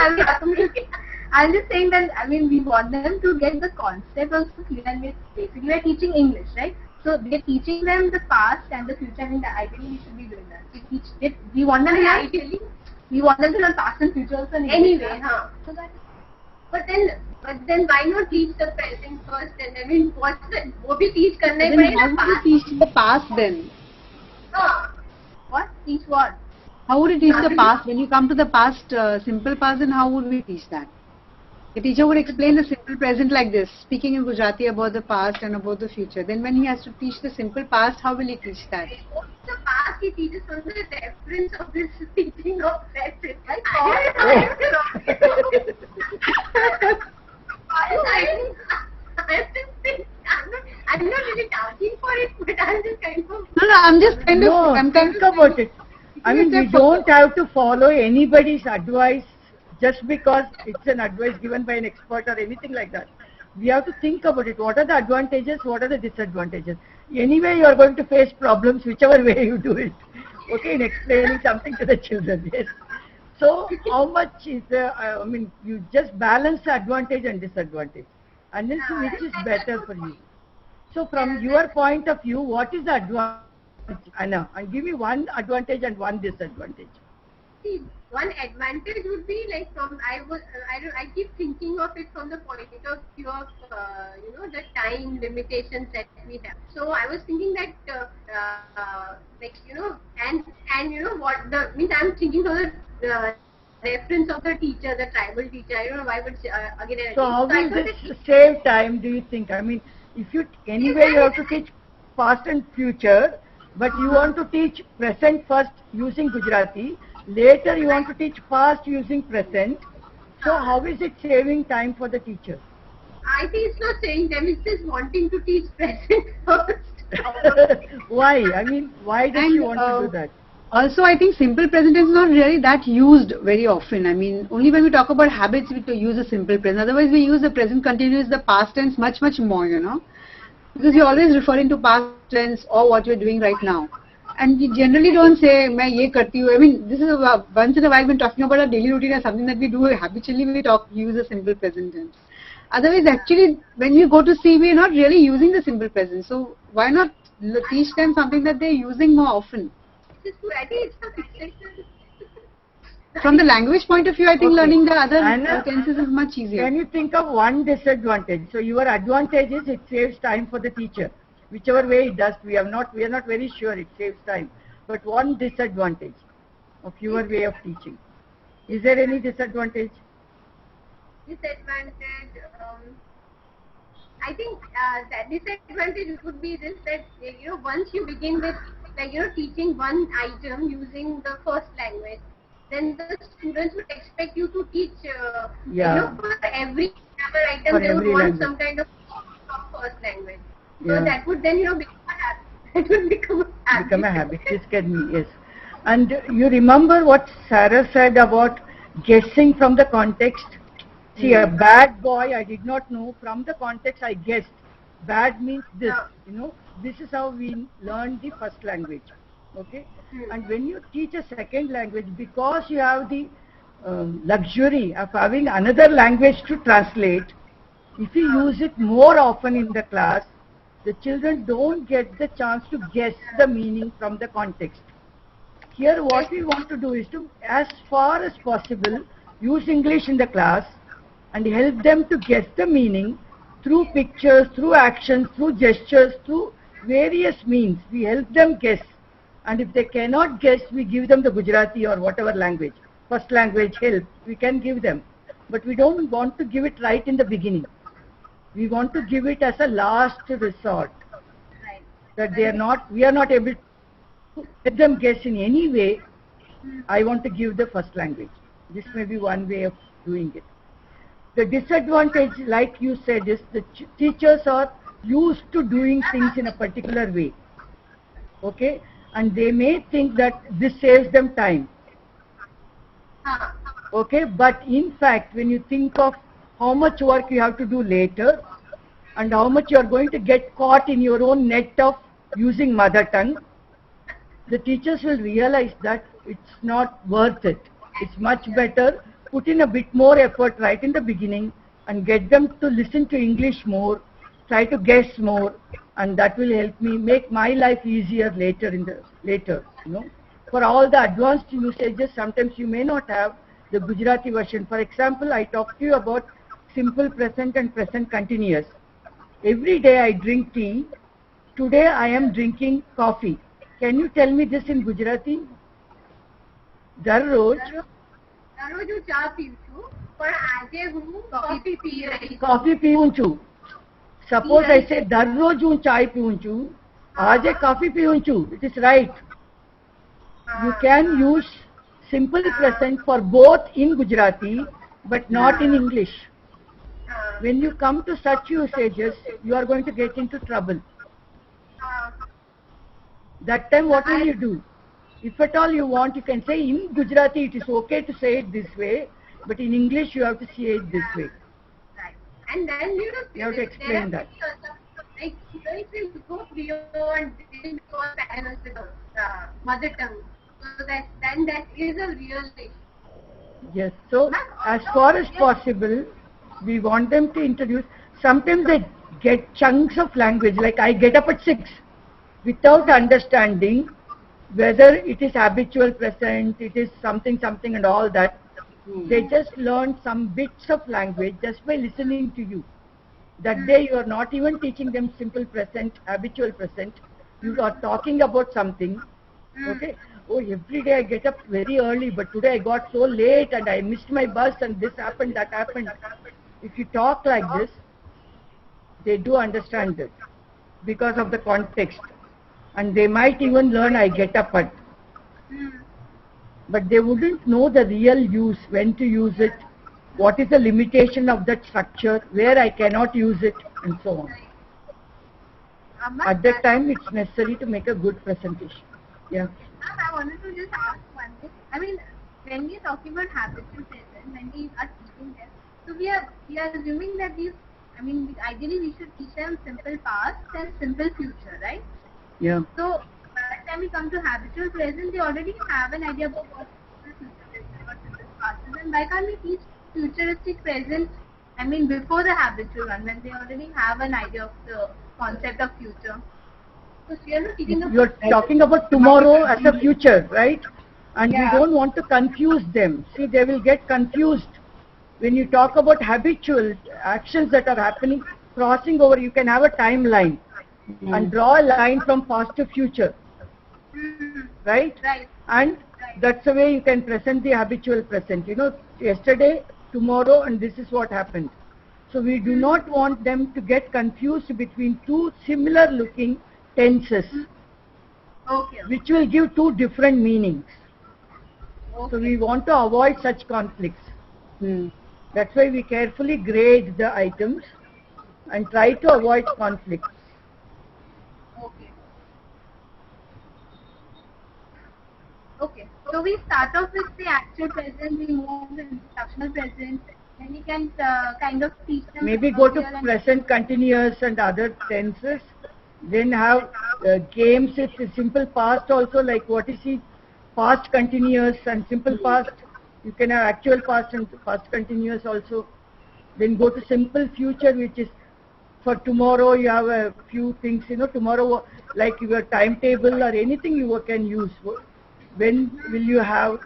I'm just saying that, we want them to get the concept also clear, and basically we are teaching English, right? So we're teaching them the past and the future, and ideally we should be doing that. We want them to learn, ideally. we want them to learn past and future also in English, Anyway, right? So that, But then why not teach the present first? And I mean, what's the? वो भी teach करना ही Then पड़ेगा how would past. you teach the past then? हाँ. what? Teach what? How would you teach the past? When you come to the past, simple past, then how would we teach that? The teacher would explain the simple present like this, speaking in Gujarati about the past and about the future. Then when he has to teach the simple past, how will he teach that? What's the past he teaches from the reference of this teaching of present? I'm not really doubting for it, but I'm just kind of. No, I'm just kind No, of, I'm kind think of about it. I mean, we don't have to follow anybody's advice just because it's an advice given by an expert or anything like that. We have to think about it. What are the advantages? What are the disadvantages? Anyway, you are going to face problems whichever way you do it. Okay, in explaining something to the children. Yes. So, how much is the? You just balance the advantage and disadvantage, and then see which is better for you. So, from your point of view, what is the advantage, Anna? And give me one advantage and one disadvantage. See, one advantage would be like I keep thinking of it from the point of view of the time limitations that we have. So I was thinking that I'm thinking of the reference of the teacher, the tribal teacher. I don't know why, but again. So how I will thought this that save time, do you think? I mean, if you anyway you have to teach past and future, but you want to teach present first using Gujarati, later you want to teach past using present. So how is it saving time for the teacher? I think it's not saying them, it's just wanting to teach present first. Why? I mean, why does And, she want to do that? Also, I think simple present is not really that used very often. I mean, only when we talk about habits, we use a simple present. Otherwise, we use the present continuous, the past tense much more, Because you're always referring to past tense or what you're doing right now. And you generally don't say, "Main ye karti hu." I mean, this is once in a while when talking about our daily routine or something that we do habitually, we use a simple present tense. Otherwise, actually, when we go to see, we're not really using the simple present. So why not teach them something that they're using more often? I think it's a fixation. From the language point of view, I think Okay. learning the other And, tenses is much easier. Can you think of one disadvantage? So your advantage is it saves time for the teacher. Whichever way it does, we are not very sure it saves time. But one disadvantage of your way of teaching. Is there any disadvantage? Disadvantage, I think that disadvantage would be this, that once you begin with teaching one item using the first language, then the students would expect you to teach for every other item. For They would every want language. some kind of first language. So Yeah. that would then become a habit. It would become a habit. Become a habit. This can be, yes. And you remember what Sarah said about guessing from the context? See, a bad boy, I did not know. From the context, I guessed. Bad means this. This is how we learn the first language. Okay? And when you teach a second language, because you have the luxury of having another language to translate, if you use it more often in the class, the children don't get the chance to guess the meaning from the context. Here what we want to do is to, as far as possible, use English in the class and help them to guess the meaning through pictures, through actions, through gestures, through various means. We help them guess. And if they cannot guess, we give them the Gujarati or whatever language, first language help, we can give them. But we don't want to give it right in the beginning. We want to give it as a last resort. Right. That we are not able to let them guess in any way. I want to give the first language. This may be one way of doing it. The disadvantage, like you said, is the teachers are used to doing things in a particular way. Okay? And they may think that this saves them time. Okay? But in fact, when you think of how much work you have to do later and how much you are going to get caught in your own net of using mother tongue, the teachers will realize that it's not worth it. It's much better put in a bit more effort right in the beginning and get them to listen to English more, try to guess more, and that will help me make my life easier later. For all the advanced usages, sometimes you may not have the Gujarati version. For example, I talked to you about simple present and present continuous. Every day I drink tea. Today I am drinking coffee. Can you tell me this in Gujarati? Darroj હું ચા પીઉં છું, પણ આજે હું coffee પી રહી છું. coffee પીઉં છું. Suppose I say darroj હું ચાય પીઉં છું, આજે coffee પીઉં છું. It is right. You can use simple present for both in Gujarati but not in English. When you come to such usages, you are going to get into trouble. That time what will you do? If at all you want, you can say in Gujarati it is okay to say it this way, but in English you have to say it this way. Right. And then You have to explain that. Like if you go beyond mother tongue, so then that is a real issue. Yes, so as far as possible, we want them to introduce, sometimes they get chunks of language, like I get up at 6, without understanding whether it is habitual present, it is something and all that. They just learn some bits of language just by listening to you. That day you are not even teaching them simple present, habitual present. You are talking about something. Okay? Oh, every day I get up very early, but today I got so late and I missed my bus and this happened, that happened. If you talk like this, they do understand it because of the context. And they might even learn I get up at. But they wouldn't know the real use, when to use it, what is the limitation of that structure, where I cannot use it, and so on. At that time, it's necessary to make a good presentation. Yeah. I wanted to just ask one thing. I mean, when we are talking about habitual present, when we are teaching them, so we are assuming that ideally we should teach them simple past and simple future, right? Yeah. So by the time we come to habitual present, they already have an idea about what simple future is and what simple past is. And why can't we teach futuristic present, before the habitual one, when they already have an idea of the concept of future? So we are not teaching the You're talking about tomorrow as a future, right? and we don't want to confuse them. See, they will get confused. When you talk about habitual actions that are happening, crossing over, you can have a timeline and draw a line from past to future, right? Right. And that's the way you can present the habitual present. You know, yesterday, tomorrow, and this is what happened. So we do not want them to get confused between two similar looking tenses, Okay. which will give two different meanings. Okay. So we want to avoid such conflicts. Hmm. That's why we carefully grade the items and try to avoid conflicts. Okay. Okay. So we start off with the actual present, we move to instructional present, then we can kind of teach them. Maybe go to earlier and- present continuous and other tenses. Then have games with the simple past also, like what is the past continuous and simple past. You can have actual past and past continuous also. Then go to simple future, which is for tomorrow. You have a few things, you know, tomorrow, like your timetable or anything you can use. When will you have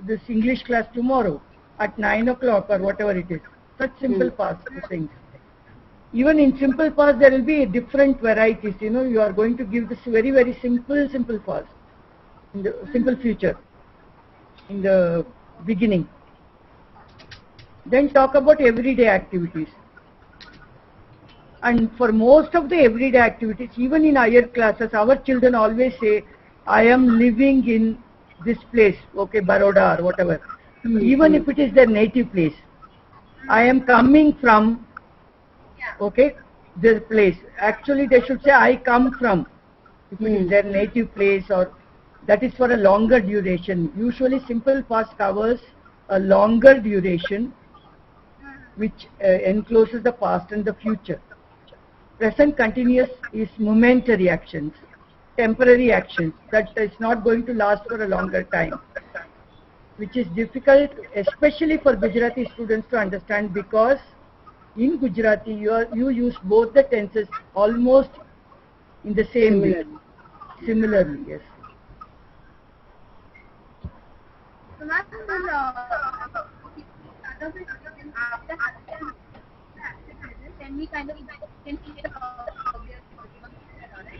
this English class tomorrow at 9 o'clock or whatever it is? Such simple past things. Even in simple past, there will be different varieties. You know, you are going to give this very, very simple past, in the simple future, in the beginning. Then talk about everyday activities. And for most of the everyday activities, even in higher classes, our children always say, I am living in this place, okay, Baroda or whatever. Even if it is their native place. I am coming from, okay, this place. Actually, they should say, I come from, if it is their native place, or that is for a longer duration. Usually, simple past covers a longer duration, which encloses the past and the future. Present continuous is momentary actions, temporary actions that is not going to last for a longer time, which is difficult, especially for Gujarati students to understand, because in Gujarati you use both the tenses almost in the same way. Similarly, yes. So ma'am, after then we kind of can see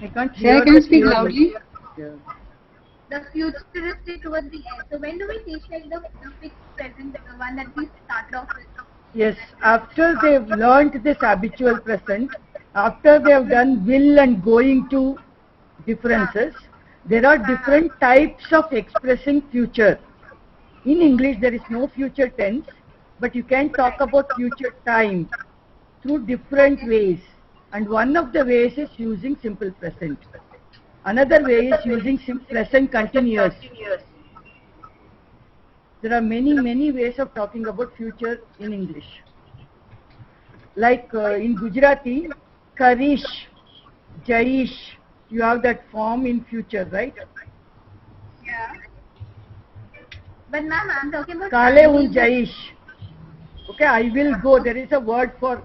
I can't Yeah, hear. can you speak clearly. loudly? Yeah. the futuristic towards the end. So when do we teach like the fixed present, the one that we started off with? Yes, after they've learnt this habitual present, after they have done will and going to differences, there are different types of expressing future. In English, there is no future tense, but you can talk about future time through different ways. And one of the ways is using simple present. Another way is using present continuous. There are many ways of talking about future in English. Like in Gujarati, Karish, Jaish, you have that form in future, right? Yeah. But ma'am, I'm talking about Kale un Jaish. Okay, I will go. There is a word for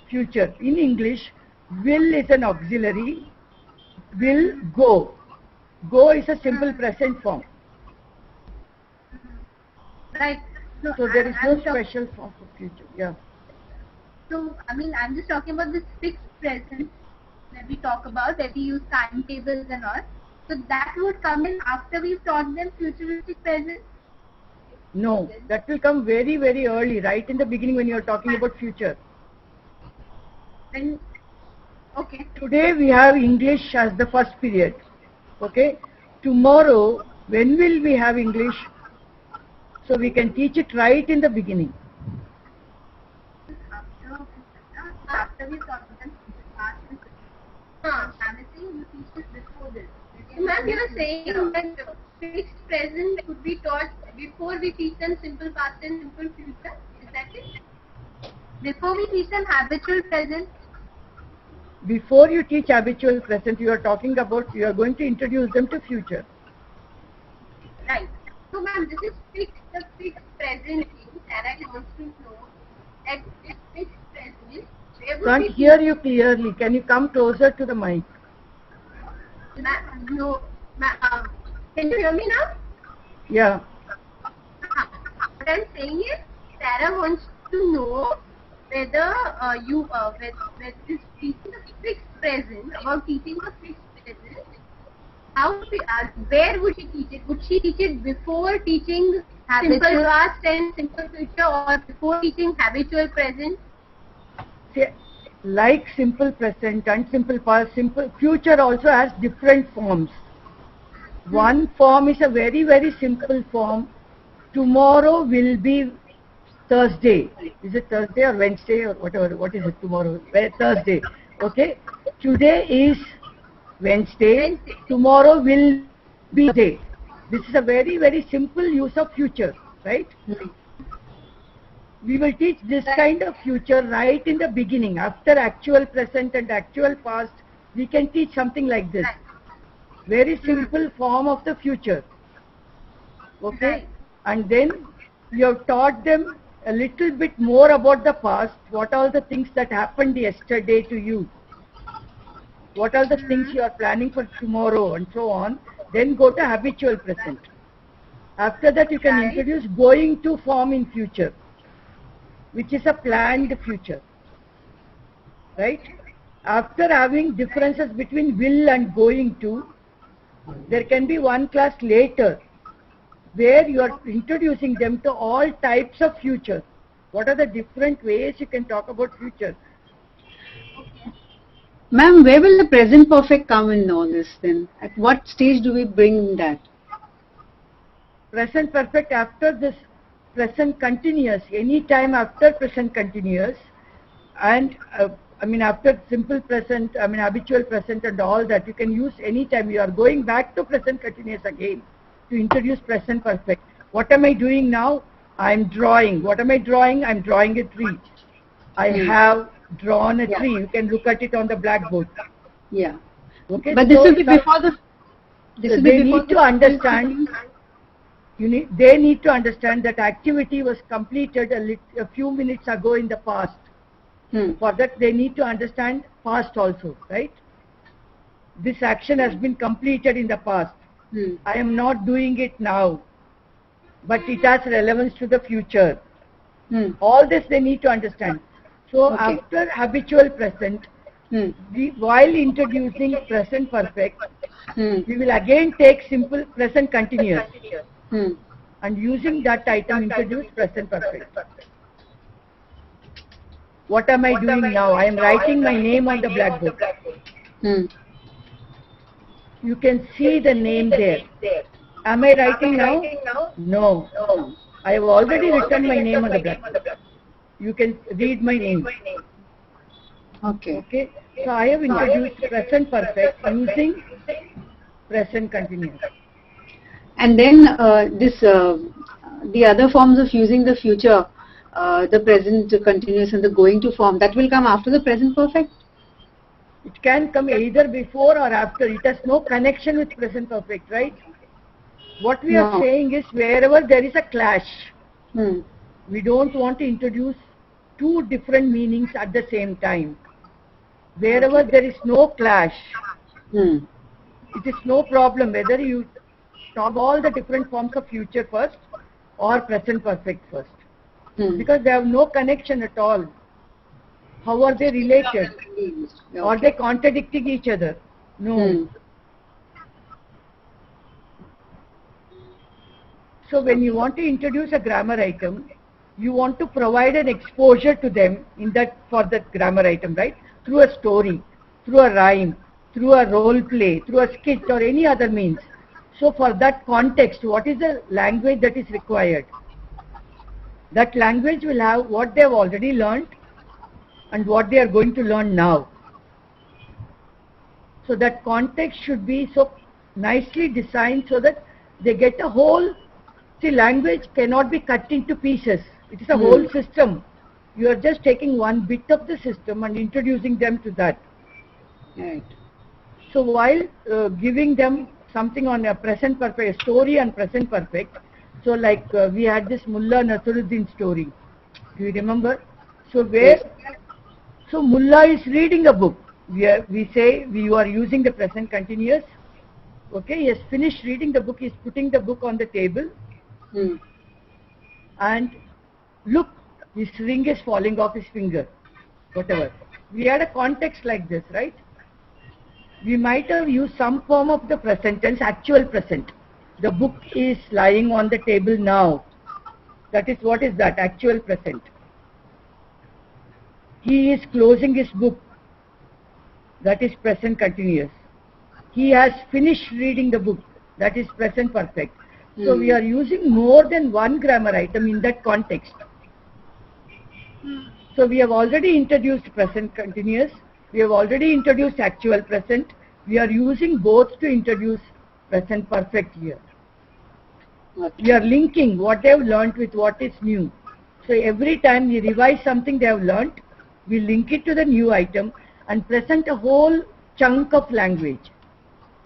future. In English, will is an auxiliary. Will go. Go is a simple present form. Right. So there is no I'm talk- special form for future. Yeah. So, I mean, I'm just talking about this fixed present that we talk about, that we use timetables and all. So that would come in after we've taught them futuristic present. No, that will come very early, right in the beginning when you are talking about future. Then, okay. Today we have English as the first period. Okay. Tomorrow, when will we have English? So we can teach it right in the beginning. After we've taught them past and I'm saying you teach this before this. Ma'am, you were saying that fixed present could be taught before we teach them simple past and simple future. Is that it? Before we teach them habitual present, Before you teach habitual present, you are talking about, you are going to introduce them to future. Right. So ma'am, this is the fixed present thing that I want to know. That this fixed present, where would Can't we hear you clearly. Can you come closer to the mic? Ma'am, no, ma'am, Can you hear me now? Yeah. What I'm saying is, Sarah wants to know whether with this teaching the fixed present, about teaching the fixed present, where would she teach it? Would she teach it before teaching simple past and simple future, or before teaching habitual present? See, like simple present and simple past, simple future also has different forms. One form is a very, very simple form. Tomorrow will be Thursday. Is it Thursday or Wednesday or whatever? What is it tomorrow? Thursday. Okay. Today is Wednesday. Tomorrow will be Thursday. This is a very, very simple use of future, right? We will teach this kind of future right in the beginning. After actual present and actual past, we can teach something like this. Very simple form of the future. Okay? And then you have taught them a little bit more about the past. What are the things that happened yesterday to you? What are the things you are planning for tomorrow and so on. Then go to habitual present. After that you can introduce going to form in future, which is a planned future. Right? After having differences between will and going to, there can be one class later where you are introducing them to all types of future. What are the different ways you can talk about future? Ma'am, where will the present perfect come in all this then? At what stage do we bring that? Present perfect after this present continuous, any time after present continuous, and after simple present, habitual present and all that, you can use any time. You are going back to present continuous again to introduce present perfect. What am I doing now? I am drawing. What am I drawing? I am drawing a tree. I have drawn a tree. You can look at it on the blackboard. Yeah. Okay. But this will be before the. They need to understand. They need to understand that activity was completed a few minutes ago in the past. For that, they need to understand past also, right? This action has been completed in the past. I am not doing it now, but it has relevance to the future. All this they need to understand. So after habitual present, while introducing present perfect, we will again take simple present continuous. And using that item introduce present perfect. What am I doing now? I am writing my name on the blackboard. You can see the name there. Am I writing now? No. I have already written my name on the blackboard. You can read my name. Okay. So I have introduced present perfect using present continuous. And then the other forms of using the future, the present continuous and the going to form, that will come after the present perfect? It can come either before or after. It has no connection with present perfect, right? What we are saying is wherever there is a clash, we don't want to introduce two different meanings at the same time. Wherever there is no clash, it is no problem whether you talk all the different forms of future first or present perfect first. Because they have no connection at all. How are they related? Are they contradicting each other? No. So when you want to introduce a grammar item, you want to provide an exposure to them for that grammar item, right? Through a story, through a rhyme, through a role play, through a skit or any other means. So for that context, what is the language that is required? That language will have what they have already learned and what they are going to learn now. So that context should be so nicely designed so that they get a whole. See, language cannot be cut into pieces. It is a whole system. You are just taking one bit of the system and introducing them to that. Right. So while giving them something on a present perfect, a story on present perfect, so like we had this Mullah Nasruddin story. Do you remember? So Mullah is reading a book. We say you are using the present continuous. Okay, he has finished reading the book, he's putting the book on the table, and look, his ring is falling off his finger, whatever. We had a context like this, right? We might have used some form of the present tense, actual present. The book is lying on the table now. That is, what is that? Actual present. He is closing his book. That is present continuous. He has finished reading the book. That is present perfect. So we are using more than one grammar item in that context. So we have already introduced present continuous. We have already introduced actual present. We are using both to introduce present perfect here. We are linking what they have learnt with what is new. So every time we revise something they have learnt, we link it to the new item and present a whole chunk of language.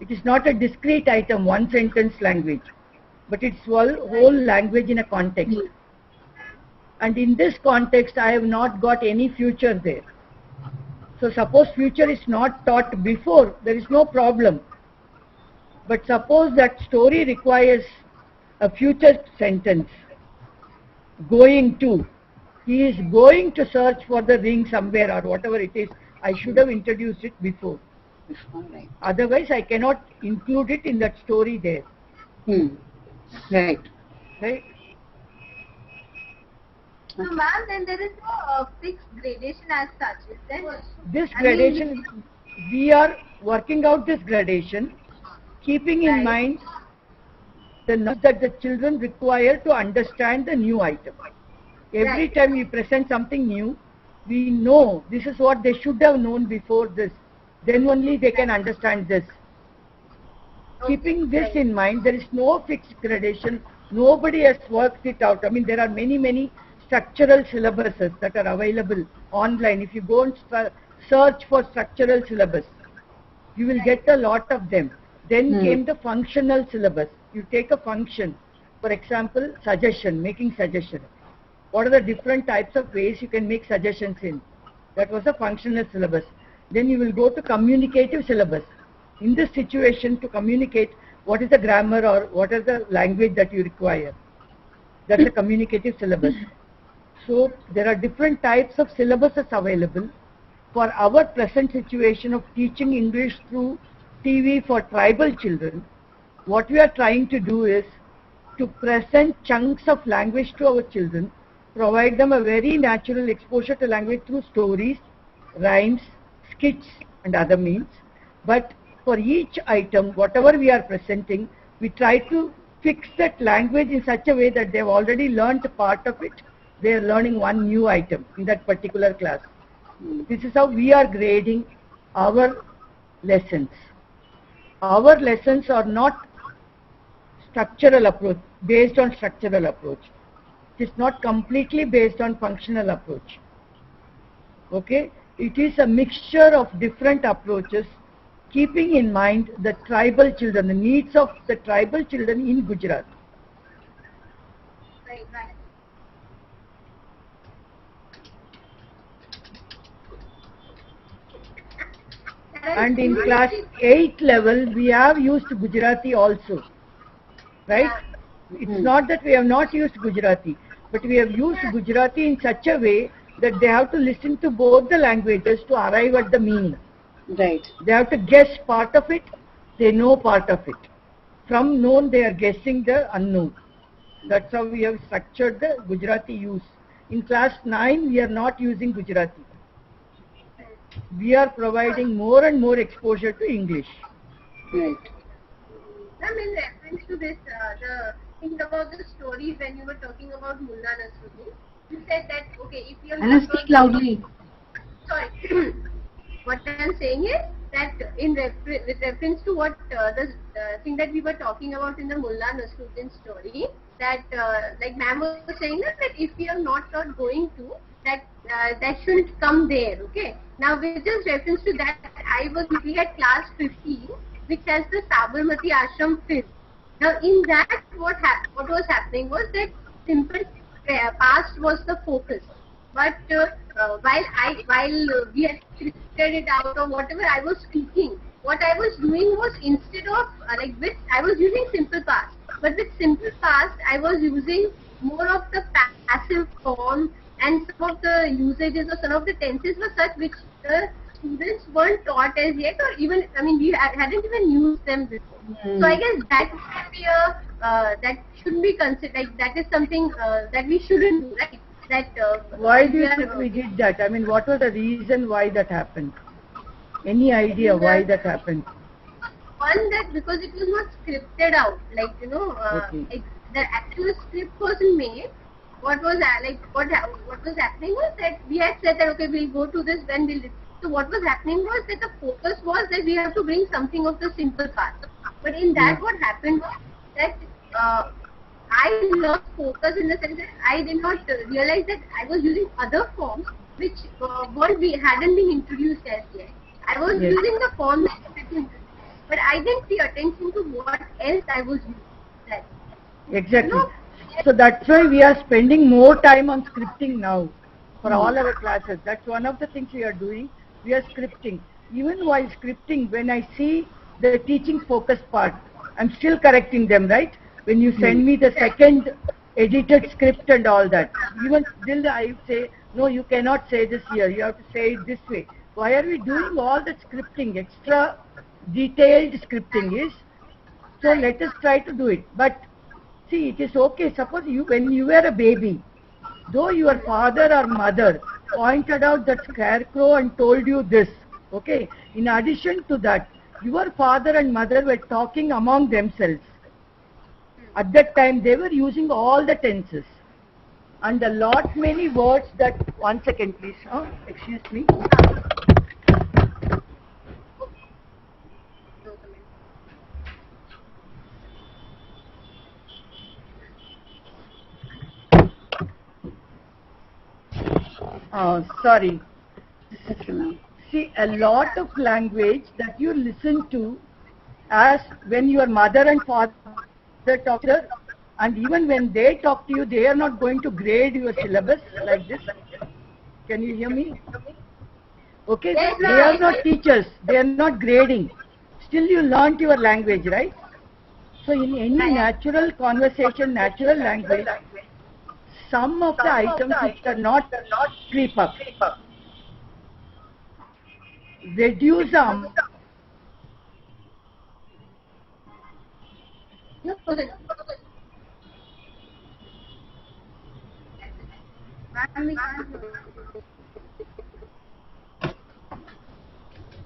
It is not a discrete item, one sentence language, but it's whole language in a context. And in this context, I have not got any future there. So suppose future is not taught before, there is no problem. But suppose that story requires a future sentence, going to. He is going to search for the ring somewhere or whatever it is. I should have introduced it before. Right. Otherwise, I cannot include it in that story there. Right. Right? So ma'am, then there is no fixed gradation as such, is there? This gradation, we are working out this gradation, keeping in mind the knowledge that the children require to understand the new item. Every time we present something new, we know this is what they should have known before this. Then only they can understand this. Keeping this in mind, there is no fixed gradation. Nobody has worked it out. I mean, there are many structural syllabuses that are available online. If you go and search for structural syllabus, you will get a lot of them. Then came the functional syllabus. You take a function, for example, suggestion, making suggestion. What are the different types of ways you can make suggestions in? That was a functional syllabus. Then you will go to communicative syllabus. In this situation, to communicate, what is the grammar or what is the language that you require? That's a communicative syllabus. So there are different types of syllabuses available. For our present situation of teaching English through TV for tribal children, what we are trying to do is to present chunks of language to our children, provide them a very natural exposure to language through stories, rhymes, skits and other means. But for each item, whatever we are presenting, we try to fix that language in such a way that they have already learnt a part of it. They are learning one new item in that particular class. This is how we are grading our lessons. Our lessons are not structural approach, based on structural approach. It is not completely based on functional approach. Okay? It is a mixture of different approaches, keeping in mind the tribal children, the needs of the tribal children in Gujarat. Right. And in class 8 level, we have used Gujarati also. Right? It's not that we have not used Gujarati, but we have used Gujarati in such a way that they have to listen to both the languages to arrive at the meaning. Right. They have to guess part of it, they know part of it. From known, they are guessing the unknown. That's how we have structured the Gujarati use. In class 9, we are not using Gujarati. We are providing more and more exposure to English. Right. Ma'am, in reference to this, the thing about the story when you were talking about Mulla Nasruddin, you said that, okay, if you're And speak loudly. Sorry. What I am saying is that with reference to what the thing that we were talking about in the Mulla Nasruddin story, that like ma'am was saying that if we are not going to, that shouldn't come there, okay? Now with just reference to that, I was looking at class 15, which has the Sabarmati Ashram film. Now in that, what was happening was that simple past was the focus. But while we had scripted it out or whatever I was speaking, what I was doing was, instead of I was using simple past, but with simple past I was using more of the passive form, and some of the usages or some of the tenses were such which the students weren't taught as yet, or even, I mean, we hadn't even used them before. So I guess that should be that shouldn't be considered, like that is something that we shouldn't do, right? That why do you think we did that? I mean, what was the reason why that happened? Any idea why that happened? One, that because it was not scripted out, like, you know, the actual script wasn't made. What was what was happening was that we had said that okay, we'll go to this when we'll. So what was happening was that the focus was that we have to bring something of the simple part. But in that, what happened was that I lost focus in the sense that I did not realize that I was using other forms which hadn't been introduced as yet. I was using the form that had been introduced, but I didn't pay attention to what else I was using. Right. Exactly. You know, so that's why we are spending more time on scripting now for all our classes. That's one of the things we are doing. We are scripting. Even while scripting, when I see the teaching focus part, I'm still correcting them, right? When you send me the second edited script and all that, even still I say, no, you cannot say this here, you have to say it this way. Why are we doing all that scripting, extra detailed scripting is? So let us try to do it. But see, it is okay. Suppose when you were a baby, though your father or mother pointed out that scarecrow and told you this, okay, in addition to that, your father and mother were talking among themselves. At that time, they were using all the tenses. And a lot many words that, one second please, excuse me. Sorry. See, a lot of language that you listen to as when your mother and father talk to you, and even when they talk to you, they are not going to grade your syllabus like this. Can you hear me? Okay, they are not teachers, they are not grading. Still you learnt your language, right? So in any natural conversation, natural language, some of the items which cannot creep up, reduce them.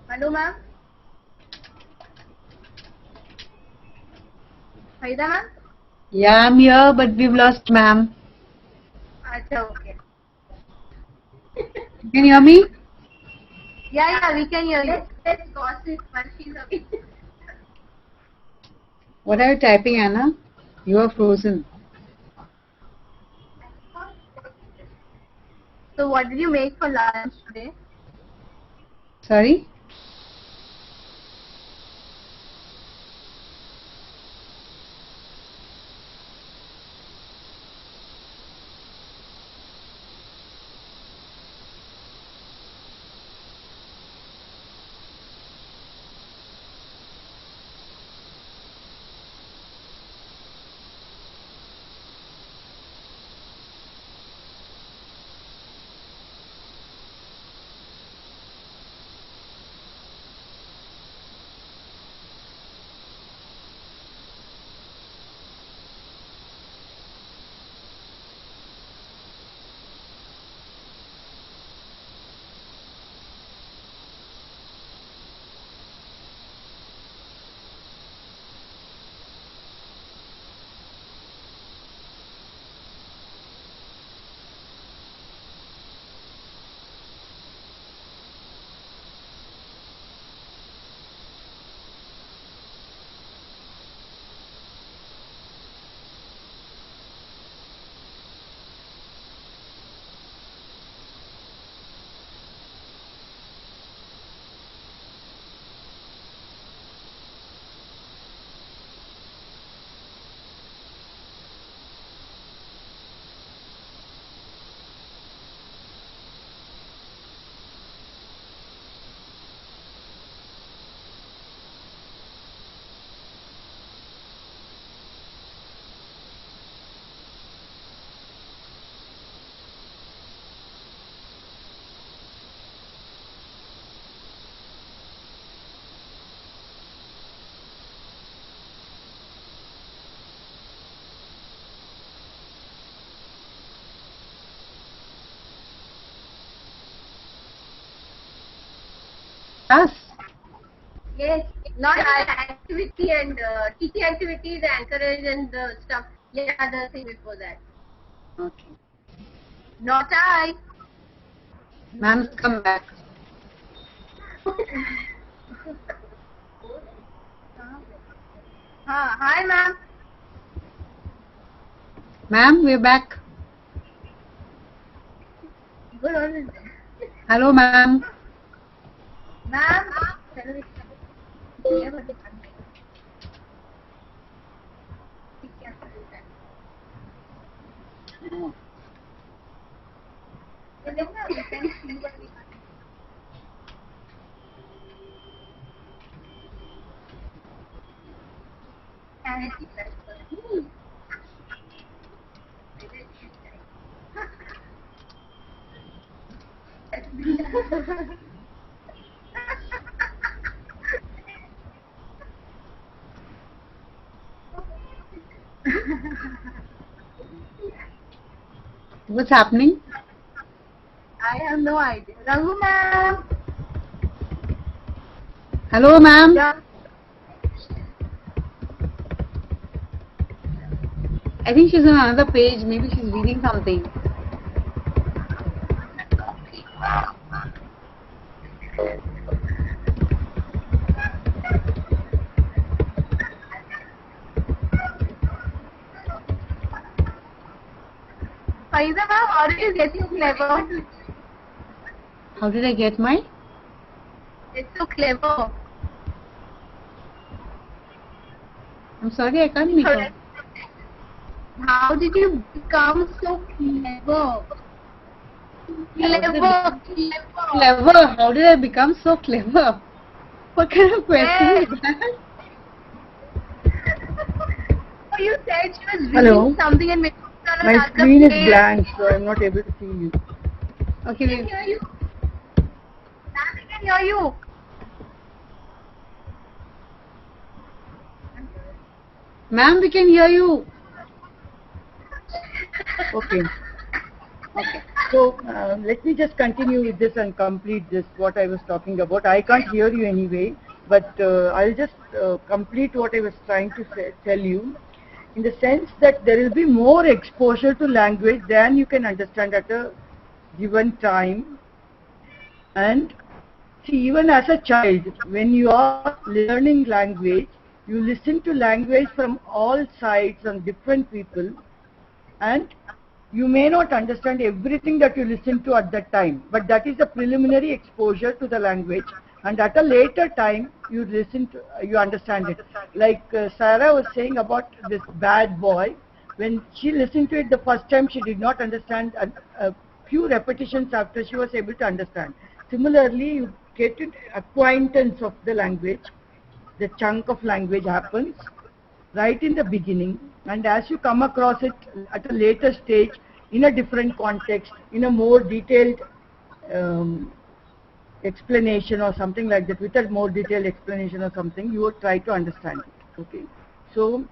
Hello, ma'am. Faida, ma'am? Yeah, I'm here, but we've lost ma'am. Okay. Can you hear me? Yeah, we can hear you. Let's gossip while she's away. What are you typing, Anna? You are frozen. So what did you make for lunch today? Sorry? class? Yes, not our activity and teaching activity, the encourage and the stuff. Yeah, other thing before that. Okay. Not I. Ma'am's come back. Hi, ma'am. Ma'am, we're back. Good morning. Hello, ma'am. Ma'am. What's happening? I have no idea. Raghu, ma'am. Hello, ma'am. Yeah. I think she's on another page. Maybe she's reading something. Faiza, ma'am, how are you getting clever? How did I get my? It's so clever. I'm sorry, I can't make out. How did you become so clever? Clever. Clever? How did I become so clever? What kind of question is that? Oh, you said she was Hello. reading something and made it on My another screen is page. blank, so I'm not able to see you. Okay, I can hear you. Ma'am, I can hear you. ma'am, we can hear you. Okay. Okay. So let me just continue with this and complete this, what I was talking about. I can't hear you anyway, but I'll just complete what I was trying to tell you, in the sense that there will be more exposure to language than you can understand at a given time. And see, even as a child, when you are learning language, you listen to language from all sides and different people, and you may not understand everything that you listen to at that time, but that is a preliminary exposure to the language, and at a later time you listen to, you understand it. Like Sarah was saying about this bad boy, when she listened to it the first time, she did not understand. A few repetitions after, she was able to understand. Similarly, you get acquaintance of the language, the chunk of language happens right in the beginning, and as you come across it at a later stage, in a different context, in a more detailed explanation or something like that, with a more detailed explanation or something, you will try to understand it. Okay, so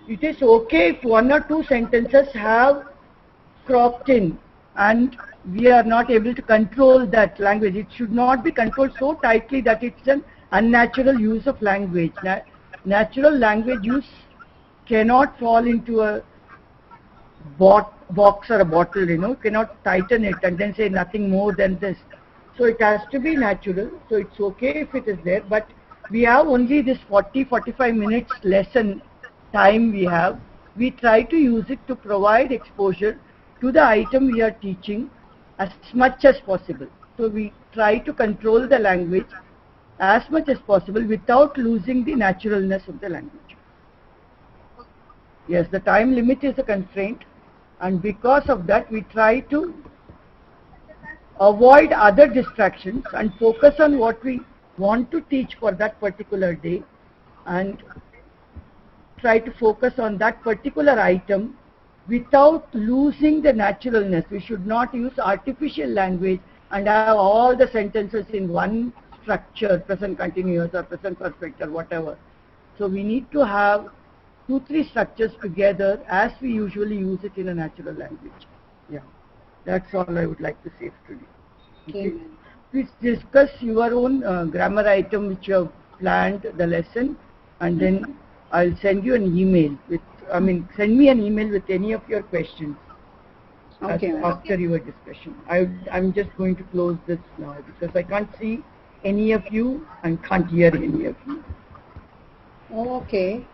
it is okay if one or two sentences have cropped in and we are not able to control that language. It should not be controlled so tightly that it's an unnatural use of language. Natural language use cannot fall into a box or a bottle, cannot tighten it and then say nothing more than this. So it has to be natural. So it's okay if it is there, but we have only this 40-45 minutes lesson time we have. We try to use it to provide exposure to the item we are teaching as much as possible. So we try to control the language as much as possible without losing the naturalness of the language. Yes, the time limit is a constraint, and because of that we try to avoid other distractions and focus on what we want to teach for that particular day, and try to focus on that particular item without losing the naturalness. We should not use artificial language and have all the sentences in one structure, present continuous or present perfect or whatever. So we need to have 2-3 structures together as we usually use it in a natural language. Yeah, that's all I would like to say today. Okay. please discuss your own grammar item which you have planned the lesson, and then I'll send you an email with, send me an email with any of your questions. Okay. After your discussion. I'm just going to close this now because I can't see any of you and can't hear any of you. Okay.